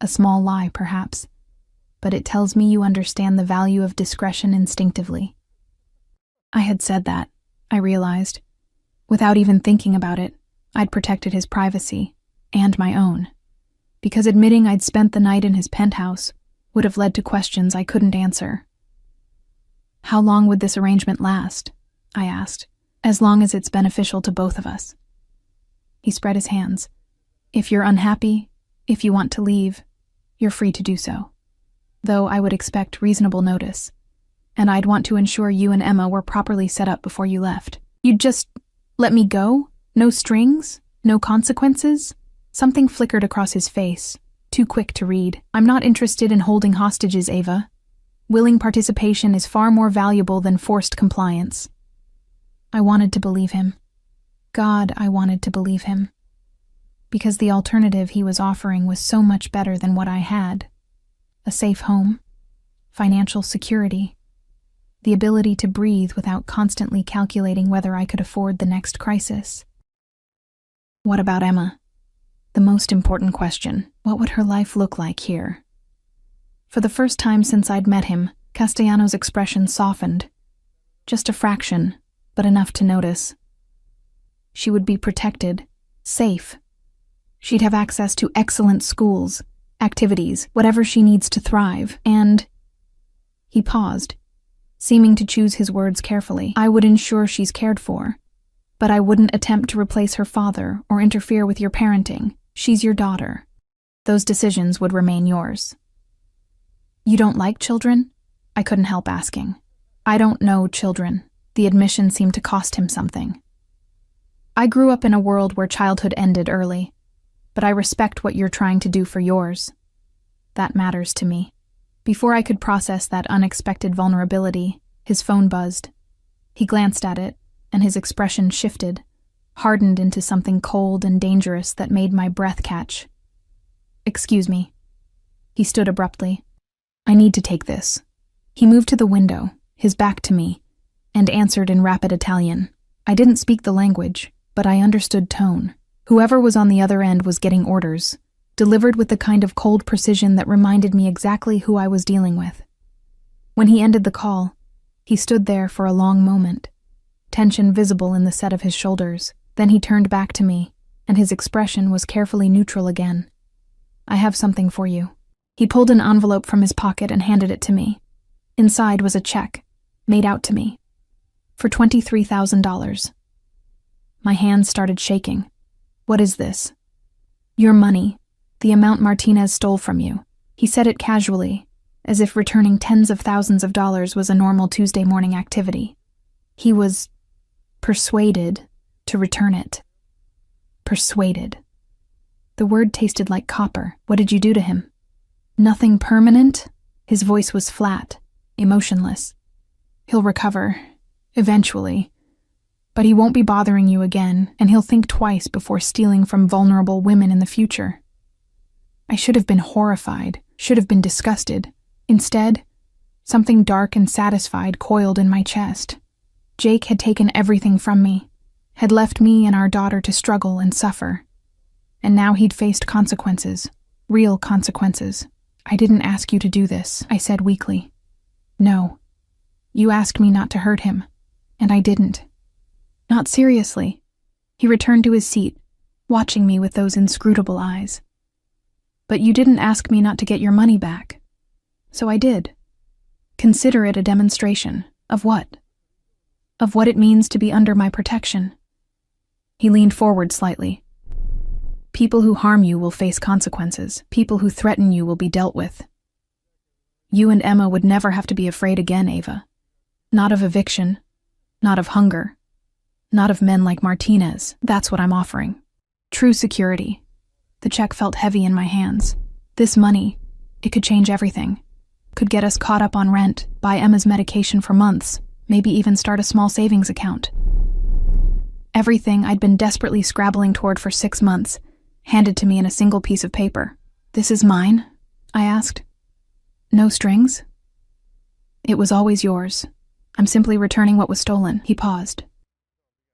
A small lie, perhaps, but it tells me you understand the value of discretion instinctively. I had said that, I realized. Without even thinking about it, I'd protected his privacy, and my own, because admitting I'd spent the night in his penthouse would have led to questions I couldn't answer. How long would this arrangement last? I asked. As long as it's beneficial to both of us. He spread his hands. If you're unhappy, if you want to leave, you're free to do so. Though I would expect reasonable notice, and I'd want to ensure you and Emma were properly set up before you left. You'd just let me go? No strings? No consequences? Something flickered across his face, too quick to read. I'm not interested in holding hostages, Ava. Willing participation is far more valuable than forced compliance. I wanted to believe him. God, I wanted to believe him. Because the alternative he was offering was so much better than what I had. A safe home, financial security, the ability to breathe without constantly calculating whether I could afford the next crisis. What about Emma? The most important question. What would her life look like here? For the first time since I'd met him, Castellano's expression softened. Just a fraction, but enough to notice. She would be protected, safe. She'd have access to excellent schools, activities, whatever she needs to thrive, and... He paused, seeming to choose his words carefully. I would ensure she's cared for, but I wouldn't attempt to replace her father or interfere with your parenting. She's your daughter. Those decisions would remain yours. You don't like children? I couldn't help asking. I don't know children. The admission seemed to cost him something. I grew up in a world where childhood ended early, but I respect what you're trying to do for yours. That matters to me. Before I could process that unexpected vulnerability, his phone buzzed. He glanced at it, and his expression shifted, hardened into something cold and dangerous that made my breath catch. Excuse me. He stood abruptly. I need to take this. He moved to the window, his back to me, and answered in rapid Italian. I didn't speak the language, but I understood tone. Whoever was on the other end was getting orders, delivered with the kind of cold precision that reminded me exactly who I was dealing with. When he ended the call, he stood there for a long moment, tension visible in the set of his shoulders. Then he turned back to me, and his expression was carefully neutral again. I have something for you. He pulled an envelope from his pocket and handed it to me. Inside was a check, made out to me, for $23,000. My hands started shaking. What is this? Your money, the amount Martinez stole from you. He said it casually, as if returning tens of thousands of dollars was a normal Tuesday morning activity. He was persuaded to return it. Persuaded. The word tasted like copper. What did you do to him? Nothing permanent? His voice was flat, emotionless. He'll recover, eventually. But he won't be bothering you again, and he'll think twice before stealing from vulnerable women in the future. I should have been horrified, should have been disgusted. Instead, something dark and satisfied coiled in my chest. Jake had taken everything from me, had left me and our daughter to struggle and suffer. And now he'd faced consequences, real consequences. I didn't ask you to do this, I said weakly. No. You asked me not to hurt him, and I didn't. Not seriously. He returned to his seat, watching me with those inscrutable eyes. But you didn't ask me not to get your money back. So I did. Consider it a demonstration. Of what? Of what it means to be under my protection. He leaned forward slightly. People who harm you will face consequences. People who threaten you will be dealt with. You and Emma would never have to be afraid again, Ava. Not of eviction. Not of hunger. Not of men like Martinez. That's what I'm offering. True security. The check felt heavy in my hands. This money, it could change everything. Could get us caught up on rent, buy Emma's medication for months, maybe even start a small savings account. Everything I'd been desperately scrabbling toward for 6 months, handed to me in a single piece of paper. This is mine? I asked. No strings? It was always yours. I'm simply returning what was stolen." He paused.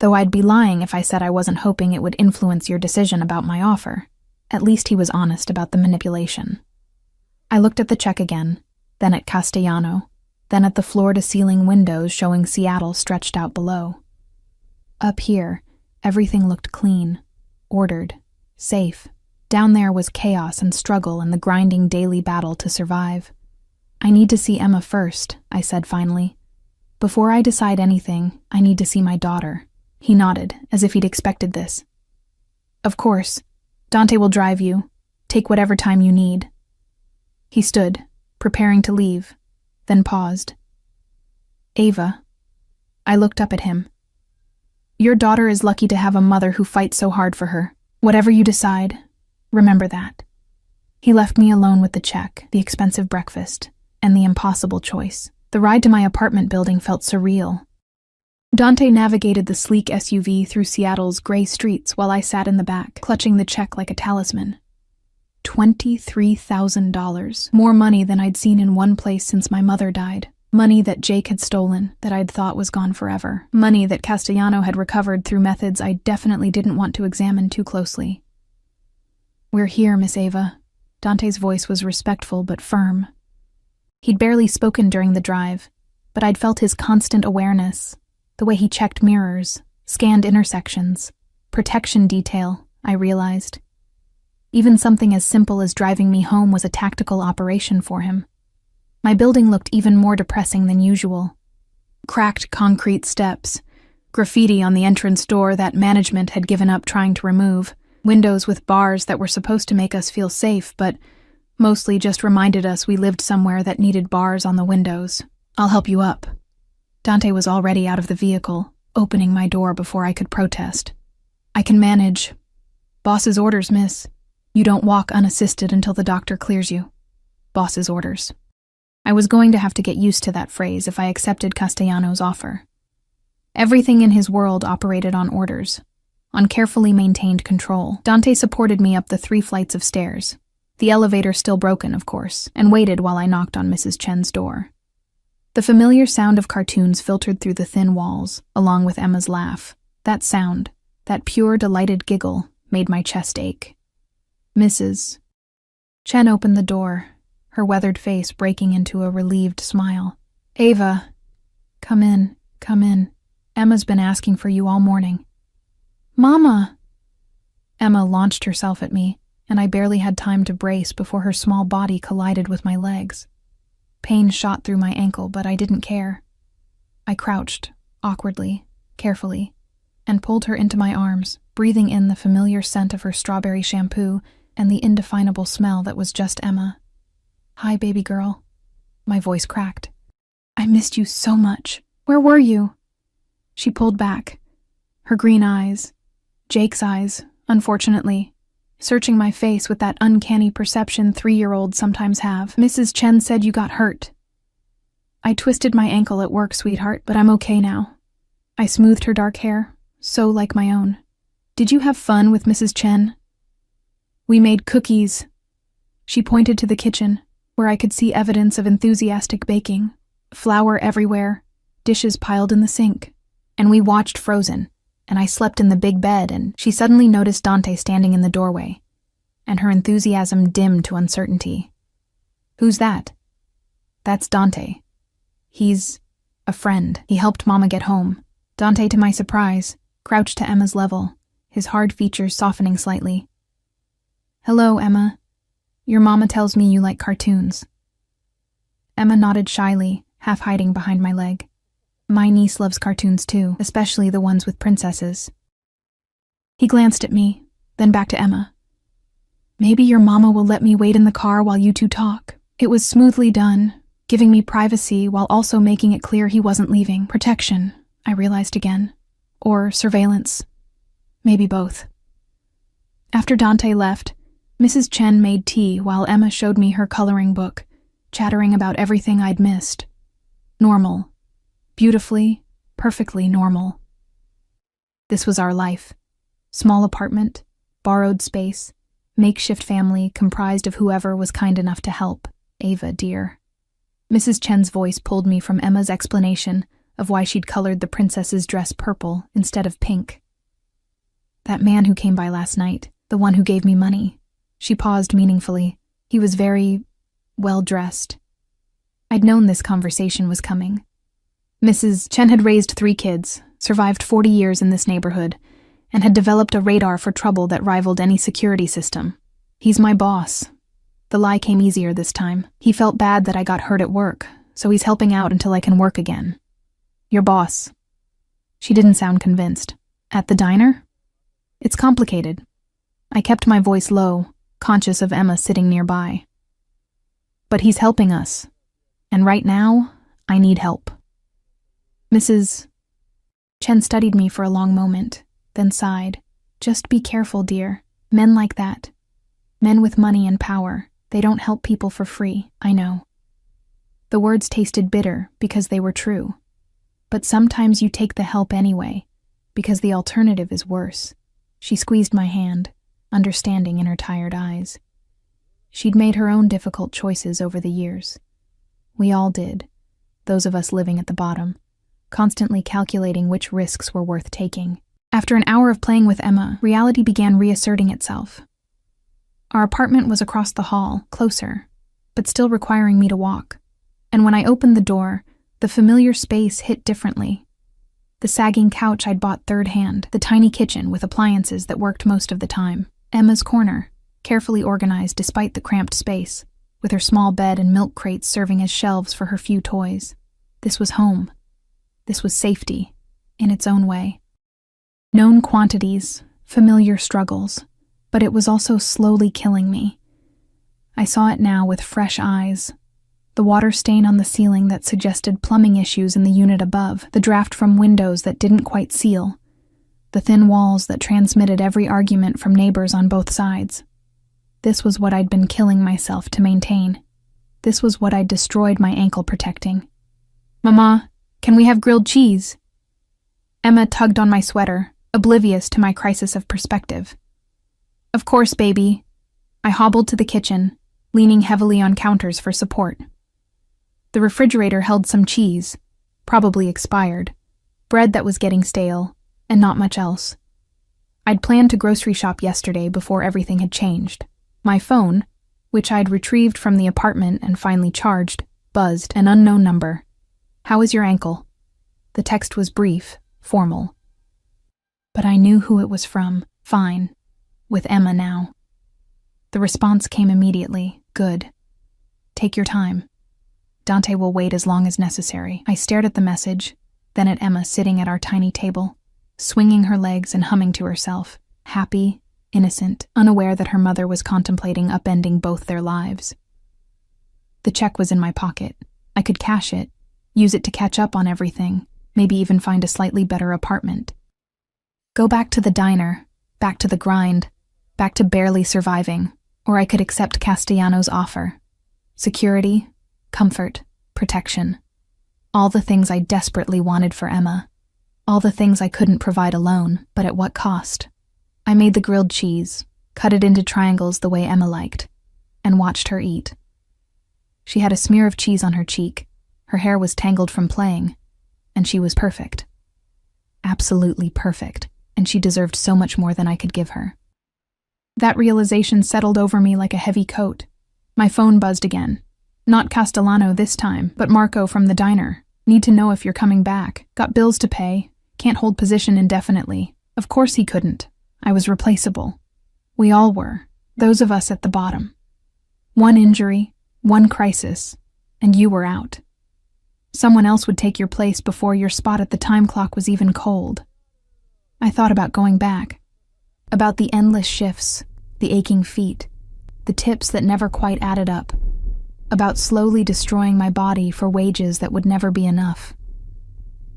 "Though I'd be lying if I said I wasn't hoping it would influence your decision about my offer." At least he was honest about the manipulation. I looked at the check again, then at Castellano, then at the floor-to-ceiling windows showing Seattle stretched out below. Up here, everything looked clean, ordered, safe. Down there was chaos and struggle and the grinding daily battle to survive. "I need to see Emma first," I said finally. "Before I decide anything, I need to see my daughter." He nodded, as if he'd expected this. "Of course. Dante will drive you. Take whatever time you need." He stood, preparing to leave, then paused. "Ava." I looked up at him. "Your daughter is lucky to have a mother who fights so hard for her. Whatever you decide, remember that." He left me alone with the check, the expensive breakfast, and the impossible choice. The ride to my apartment building felt surreal. Dante navigated the sleek SUV through Seattle's gray streets while I sat in the back, clutching the check like a talisman. $23,000. More money than I'd seen in one place since my mother died. Money that Jake had stolen, that I'd thought was gone forever. Money that Castellano had recovered through methods I definitely didn't want to examine too closely. "We're here, Miss Ava." Dante's voice was respectful but firm. He'd barely spoken during the drive, but I'd felt his constant awareness. The way he checked mirrors, scanned intersections, protection detail, I realized. Even something as simple as driving me home was a tactical operation for him. My building looked even more depressing than usual. Cracked concrete steps, graffiti on the entrance door that management had given up trying to remove, windows with bars that were supposed to make us feel safe, but mostly just reminded us we lived somewhere that needed bars on the windows. "I'll help you up." Dante was already out of the vehicle, opening my door before I could protest. "I can manage." "Boss's orders, miss. You don't walk unassisted until the doctor clears you." "Boss's orders." I was going to have to get used to that phrase if I accepted Castellano's offer. Everything in his world operated on orders, on carefully maintained control. Dante supported me up the 3 flights of stairs, the elevator still broken, of course, and waited while I knocked on Mrs. Chen's door. The familiar sound of cartoons filtered through the thin walls, along with Emma's laugh. That sound, that pure, delighted giggle, made my chest ache. "Mrs." Chen opened the door, her weathered face breaking into a relieved smile. "Ava, come in, come in. Emma's been asking for you all morning." "Mama!" Emma launched herself at me, and I barely had time to brace before her small body collided with my legs. Pain shot through my ankle, but I didn't care. I crouched, awkwardly, carefully, and pulled her into my arms, breathing in the familiar scent of her strawberry shampoo and the indefinable smell that was just Emma. "Hi, baby girl." My voice cracked. "I missed you so much. Where were you?" She pulled back, her green eyes, Jake's eyes, unfortunately, searching my face with that uncanny perception 3-year-olds sometimes have. "Mrs. Chen said you got hurt." "I twisted my ankle at work, sweetheart, but I'm okay now." I smoothed her dark hair, so like my own. "Did you have fun with Mrs. Chen?" "We made cookies." She pointed to the kitchen, where I could see evidence of enthusiastic baking. Flour everywhere, dishes piled in the sink. And we watched Frozen, and I slept in the big bed, and she suddenly noticed Dante standing in the doorway, and her enthusiasm dimmed to uncertainty. "Who's that?" "That's Dante. He's a friend. He helped Mama get home." Dante, to my surprise, crouched to Emma's level, his hard features softening slightly. "Hello, Emma. Your mama tells me you like cartoons." Emma nodded shyly, half hiding behind my leg. "My niece loves cartoons too, especially the ones with princesses." He glanced at me, then back to Emma. "Maybe your mama will let me wait in the car while you two talk." It was smoothly done, giving me privacy while also making it clear he wasn't leaving. Protection, I realized again. Or surveillance. Maybe both. After Dante left, Mrs. Chen made tea while Emma showed me her coloring book, chattering about everything I'd missed. Normal. Beautifully, perfectly normal. This was our life. Small apartment, borrowed space, makeshift family comprised of whoever was kind enough to help. Ava, dear. Mrs. Chen's voice pulled me from Emma's explanation of why she'd colored the princess's dress purple instead of pink. That man who came by last night, the one who gave me money. She paused meaningfully. He was very well-dressed. I'd known this conversation was coming. Mrs. Chen had raised 3 kids, survived 40 years in this neighborhood, and had developed a radar for trouble that rivaled any security system. He's my boss. The lie came easier this time. He felt bad that I got hurt at work, so he's helping out until I can work again. Your boss. She didn't sound convinced. At the diner? It's complicated. I kept my voice low, conscious of Emma sitting nearby. But he's helping us. And right now, I need help. Mrs. Chen studied me for a long moment, then sighed. Just be careful, dear. Men like that. Men with money and power. They don't help people for free, I know. The words tasted bitter because they were true. But sometimes you take the help anyway, because the alternative is worse. She squeezed my hand, understanding in her tired eyes. She'd made her own difficult choices over the years. We all did, those of us living at the bottom, constantly calculating which risks were worth taking. After an hour of playing with Emma, reality began reasserting itself. Our apartment was across the hall, closer, but still requiring me to walk. And when I opened the door, the familiar space hit differently. The sagging couch I'd bought third-hand, the tiny kitchen with appliances that worked most of the time, Emma's corner, carefully organized despite the cramped space, with her small bed and milk crates serving as shelves for her few toys. This was home. This was safety, in its own way. Known quantities, familiar struggles, but it was also slowly killing me. I saw it now with fresh eyes. The water stain on the ceiling that suggested plumbing issues in the unit above, the draft from windows that didn't quite seal, the thin walls that transmitted every argument from neighbors on both sides. This was what I'd been killing myself to maintain. This was what I'd destroyed my ankle protecting. Mama, can we have grilled cheese? Emma tugged on my sweater, oblivious to my crisis of perspective. Of course, baby. I hobbled to the kitchen, leaning heavily on counters for support. The refrigerator held some cheese, probably expired, bread that was getting stale, and not much else. I'd planned to grocery shop yesterday before everything had changed. My phone, which I'd retrieved from the apartment and finally charged, buzzed, an unknown number. How is your ankle? The text was brief, formal. But I knew who it was from. Fine. With Emma now. The response came immediately. Good. Take your time. Dante will wait as long as necessary. I stared at the message, then at Emma sitting at our tiny table, swinging her legs and humming to herself, happy, innocent, unaware that her mother was contemplating upending both their lives. The check was in my pocket. I could cash it, use it to catch up on everything, maybe even find a slightly better apartment. Go back to the diner, back to the grind, back to barely surviving, or I could accept Castellano's offer. Security, comfort, protection. All the things I desperately wanted for Emma. All the things I couldn't provide alone, but at what cost? I made the grilled cheese, cut it into triangles the way Emma liked, and watched her eat. She had a smear of cheese on her cheek, her hair was tangled from playing, and she was perfect. Absolutely perfect, and she deserved so much more than I could give her. That realization settled over me like a heavy coat. My phone buzzed again. Not Castellano this time, but Marco from the diner. Need to know if you're coming back. Got bills to pay. Can't hold position indefinitely. Of course he couldn't. I was replaceable. We all were. Those of us at the bottom. One injury, one crisis, and you were out. Someone else would take your place before your spot at the time clock was even cold. I thought about going back. About the endless shifts, the aching feet, the tips that never quite added up. About slowly destroying my body for wages that would never be enough.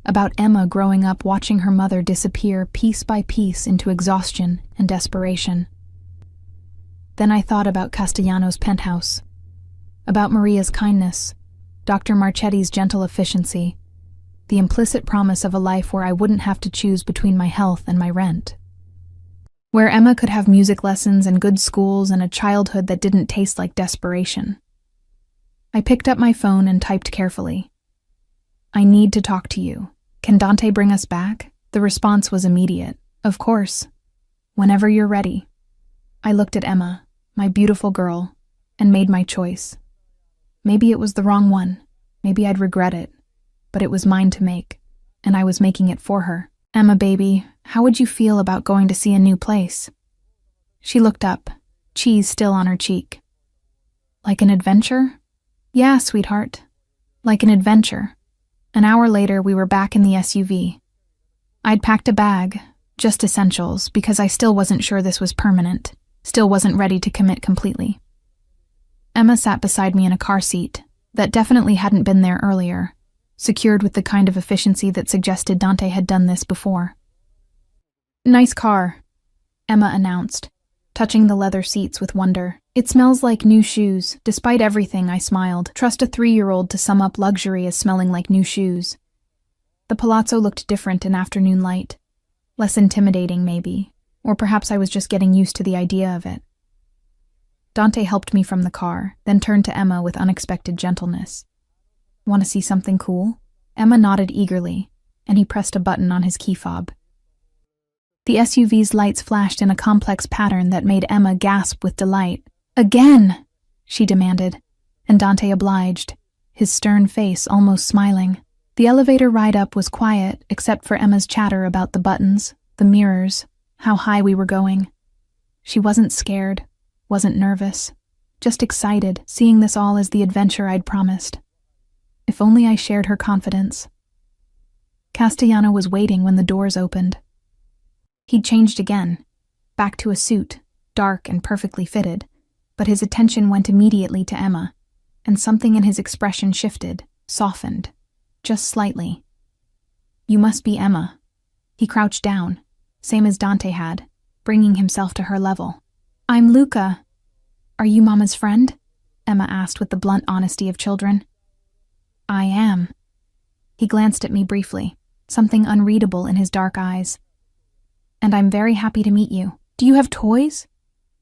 About Emma growing up watching her mother disappear piece by piece into exhaustion and desperation. Then I thought about Castellano's penthouse, about Maria's kindness, Dr. Marchetti's gentle efficiency, the implicit promise of a life where I wouldn't have to choose between my health and my rent. Where Emma could have music lessons and good schools and a childhood that didn't taste like desperation. I picked up my phone and typed carefully. I need to talk to you. Can Dante bring us back? The response was immediate. Of course. Whenever you're ready. I looked at Emma, my beautiful girl, and made my choice. Maybe it was the wrong one. Maybe I'd regret it. But it was mine to make, and I was making it for her. Emma, baby, how would you feel about going to see a new place? She looked up, cheese still on her cheek. Like an adventure? Yeah, sweetheart. Like an adventure. An hour later, we were back in the SUV. I'd packed a bag, just essentials, because I still wasn't sure this was permanent, still wasn't ready to commit completely. Emma sat beside me in a car seat that definitely hadn't been there earlier, secured with the kind of efficiency that suggested Dante had done this before. Nice car, Emma announced, touching the leather seats with wonder. It smells like new shoes. Despite everything, I smiled. Trust a 3-year-old to sum up luxury as smelling like new shoes. The palazzo looked different in afternoon light. Less intimidating, maybe. Or perhaps I was just getting used to the idea of it. Dante helped me from the car, then turned to Emma with unexpected gentleness. Want to see something cool? Emma nodded eagerly, and he pressed a button on his key fob. The SUV's lights flashed in a complex pattern that made Emma gasp with delight. Again, she demanded, and Dante obliged, his stern face almost smiling. The elevator ride up was quiet except for Emma's chatter about the buttons, the mirrors, how high we were going. She wasn't scared, wasn't nervous, just excited, seeing this all as the adventure I'd promised. If only I shared her confidence. Castellano was waiting when the doors opened. He'd changed again, back to a suit, dark and perfectly fitted, but his attention went immediately to Emma, and something in his expression shifted, softened, just slightly. You must be Emma. He crouched down, same as Dante had, bringing himself to her level. I'm Luca. Are you Mama's friend? Emma asked with the blunt honesty of children. I am. He glanced at me briefly, something unreadable in his dark eyes. And I'm very happy to meet you. Do you have toys?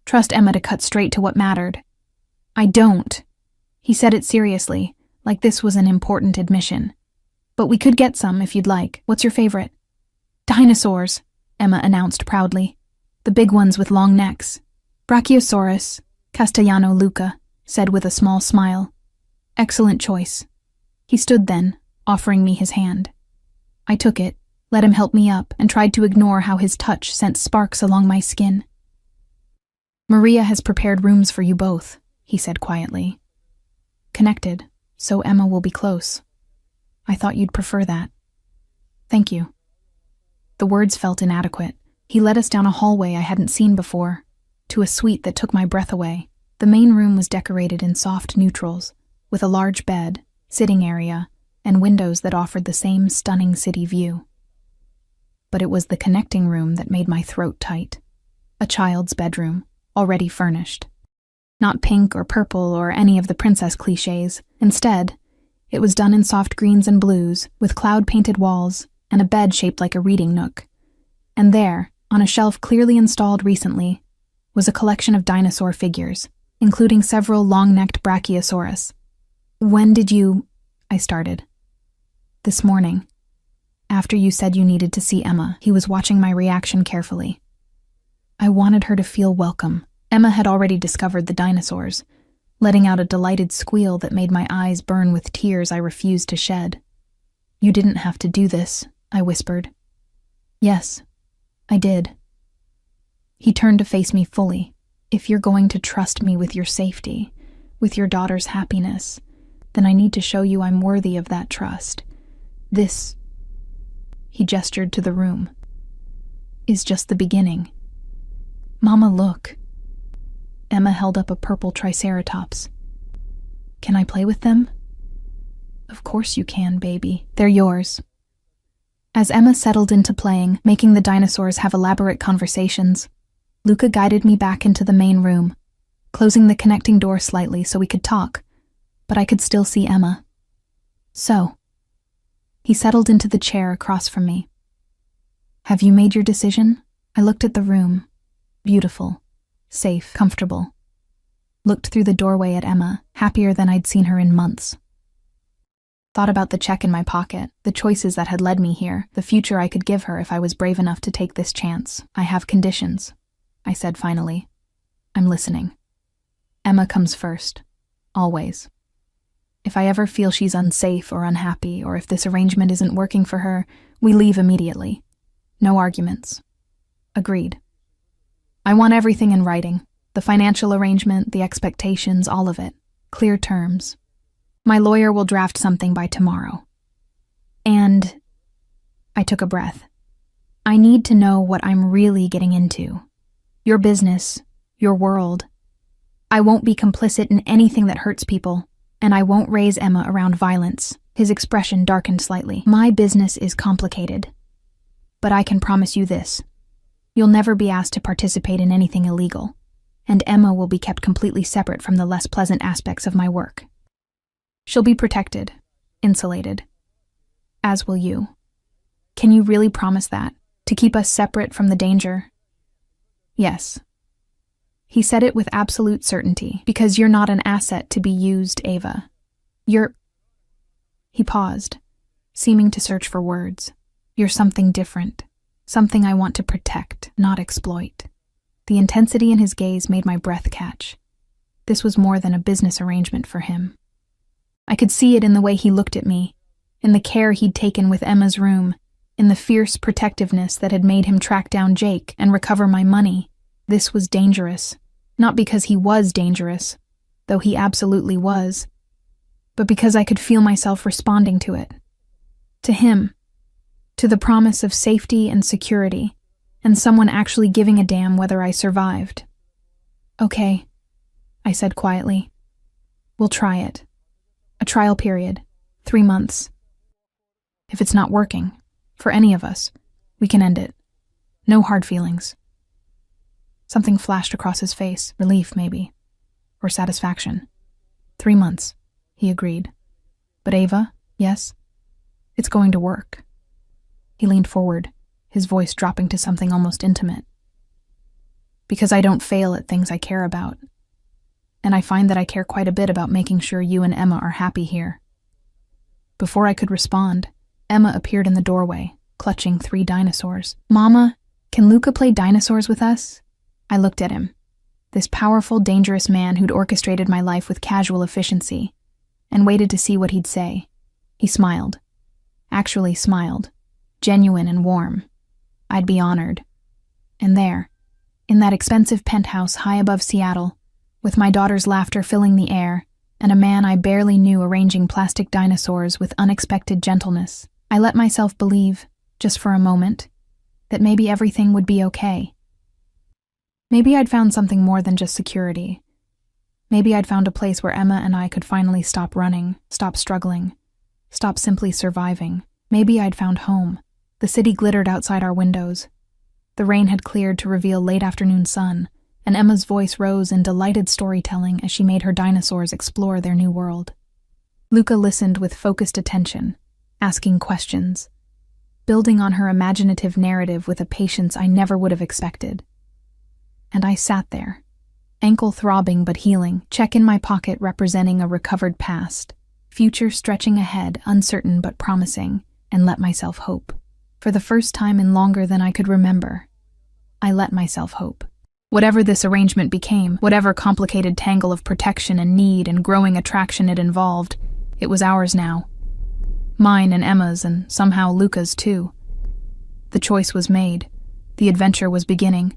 Trust Emma to cut straight to what mattered. I don't. He said it seriously, like this was an important admission. But we could get some if you'd like. What's your favorite? Dinosaurs, Emma announced proudly. The big ones with long necks. Brachiosaurus, Castellano Luca said with a small smile. Excellent choice. He stood then, offering me his hand. I took it, let him help me up, and tried to ignore how his touch sent sparks along my skin. Maria has prepared rooms for you both, he said quietly. Connected, so Emma will be close. I thought you'd prefer that. Thank you. The words felt inadequate. He led us down a hallway I hadn't seen before, to a suite that took my breath away. The main room was decorated in soft neutrals, with a large bed, sitting area, and windows that offered the same stunning city view. But it was the connecting room that made my throat tight. A child's bedroom, already furnished. Not pink or purple or any of the princess cliches. Instead, it was done in soft greens and blues, with cloud-painted walls and a bed shaped like a reading nook. And there, on a shelf clearly installed recently, was a collection of dinosaur figures, including several long-necked Brachiosaurus. When did you... I started. This morning. After you said you needed to see Emma, he was watching my reaction carefully. I wanted her to feel welcome. Emma had already discovered the dinosaurs, letting out a delighted squeal that made my eyes burn with tears I refused to shed. You didn't have to do this, I whispered. Yes, I did. He turned to face me fully. If you're going to trust me with your safety, with your daughter's happiness, then I need to show you I'm worthy of that trust. This, he gestured to the room, is just the beginning. Mama, look. Emma held up a purple triceratops. Can I play with them? Of course you can, baby. They're yours. As Emma settled into playing, making the dinosaurs have elaborate conversations, Luca guided me back into the main room, closing the connecting door slightly so we could talk, but I could still see Emma. So, he settled into the chair across from me. Have you made your decision? I looked at the room. Beautiful, safe, comfortable. Looked through the doorway at Emma, happier than I'd seen her in months. Thought about the check in my pocket, the choices that had led me here, the future I could give her if I was brave enough to take this chance. I have conditions, I said finally. I'm listening. Emma comes first. Always. If I ever feel she's unsafe or unhappy, or if this arrangement isn't working for her, we leave immediately. No arguments. Agreed. I want everything in writing. The financial arrangement, the expectations, all of it. Clear terms. My lawyer will draft something by tomorrow. And I took a breath. I need to know what I'm really getting into. Your business, your world. I won't be complicit in anything that hurts people, and I won't raise Emma around violence. His expression darkened slightly. My business is complicated. But I can promise you this. You'll never be asked to participate in anything illegal, and Emma will be kept completely separate from the less pleasant aspects of my work. She'll be protected, insulated. As will you. Can you really promise that? To keep us separate from the danger? Yes. He said it with absolute certainty, because you're not an asset to be used, Ava. He paused, seeming to search for words. You're something different, something I want to protect, not exploit. The intensity in his gaze made my breath catch. This was more than a business arrangement for him. I could see it in the way he looked at me, in the care he'd taken with Emma's room, in the fierce protectiveness that had made him track down Jake and recover my money. This was dangerous, not because he was dangerous, though he absolutely was, but because I could feel myself responding to it. To him, to the promise of safety and security, and someone actually giving a damn whether I survived. Okay, I said quietly. We'll try it. A trial period, 3 months. If it's not working, for any of us, we can end it. No hard feelings. Something flashed across his face, relief maybe, or satisfaction. 3 months, he agreed. But Ava, yes, it's going to work. He leaned forward, his voice dropping to something almost intimate. Because I don't fail at things I care about. And I find that I care quite a bit about making sure you and Emma are happy here. Before I could respond, Emma appeared in the doorway, clutching 3 dinosaurs. Mama, can Luca play dinosaurs with us? I looked at him, this powerful, dangerous man who'd orchestrated my life with casual efficiency, and waited to see what he'd say. He smiled. Actually smiled, genuine and warm. I'd be honored. And there, in that expensive penthouse high above Seattle, with my daughter's laughter filling the air, and a man I barely knew arranging plastic dinosaurs with unexpected gentleness, I let myself believe, just for a moment, that maybe everything would be okay. Maybe I'd found something more than just security. Maybe I'd found a place where Emma and I could finally stop running, stop struggling, stop simply surviving. Maybe I'd found home. The city glittered outside our windows. The rain had cleared to reveal late afternoon sun, and Emma's voice rose in delighted storytelling as she made her dinosaurs explore their new world. Luca listened with focused attention, asking questions, building on her imaginative narrative with a patience I never would have expected. And I sat there, ankle throbbing but healing, check in my pocket representing a recovered past, future stretching ahead, uncertain but promising, and let myself hope. For the first time in longer than I could remember, I let myself hope. Whatever this arrangement became, whatever complicated tangle of protection and need and growing attraction it involved, it was ours now. Mine and Emma's, and somehow Luca's too. The choice was made. The adventure was beginning.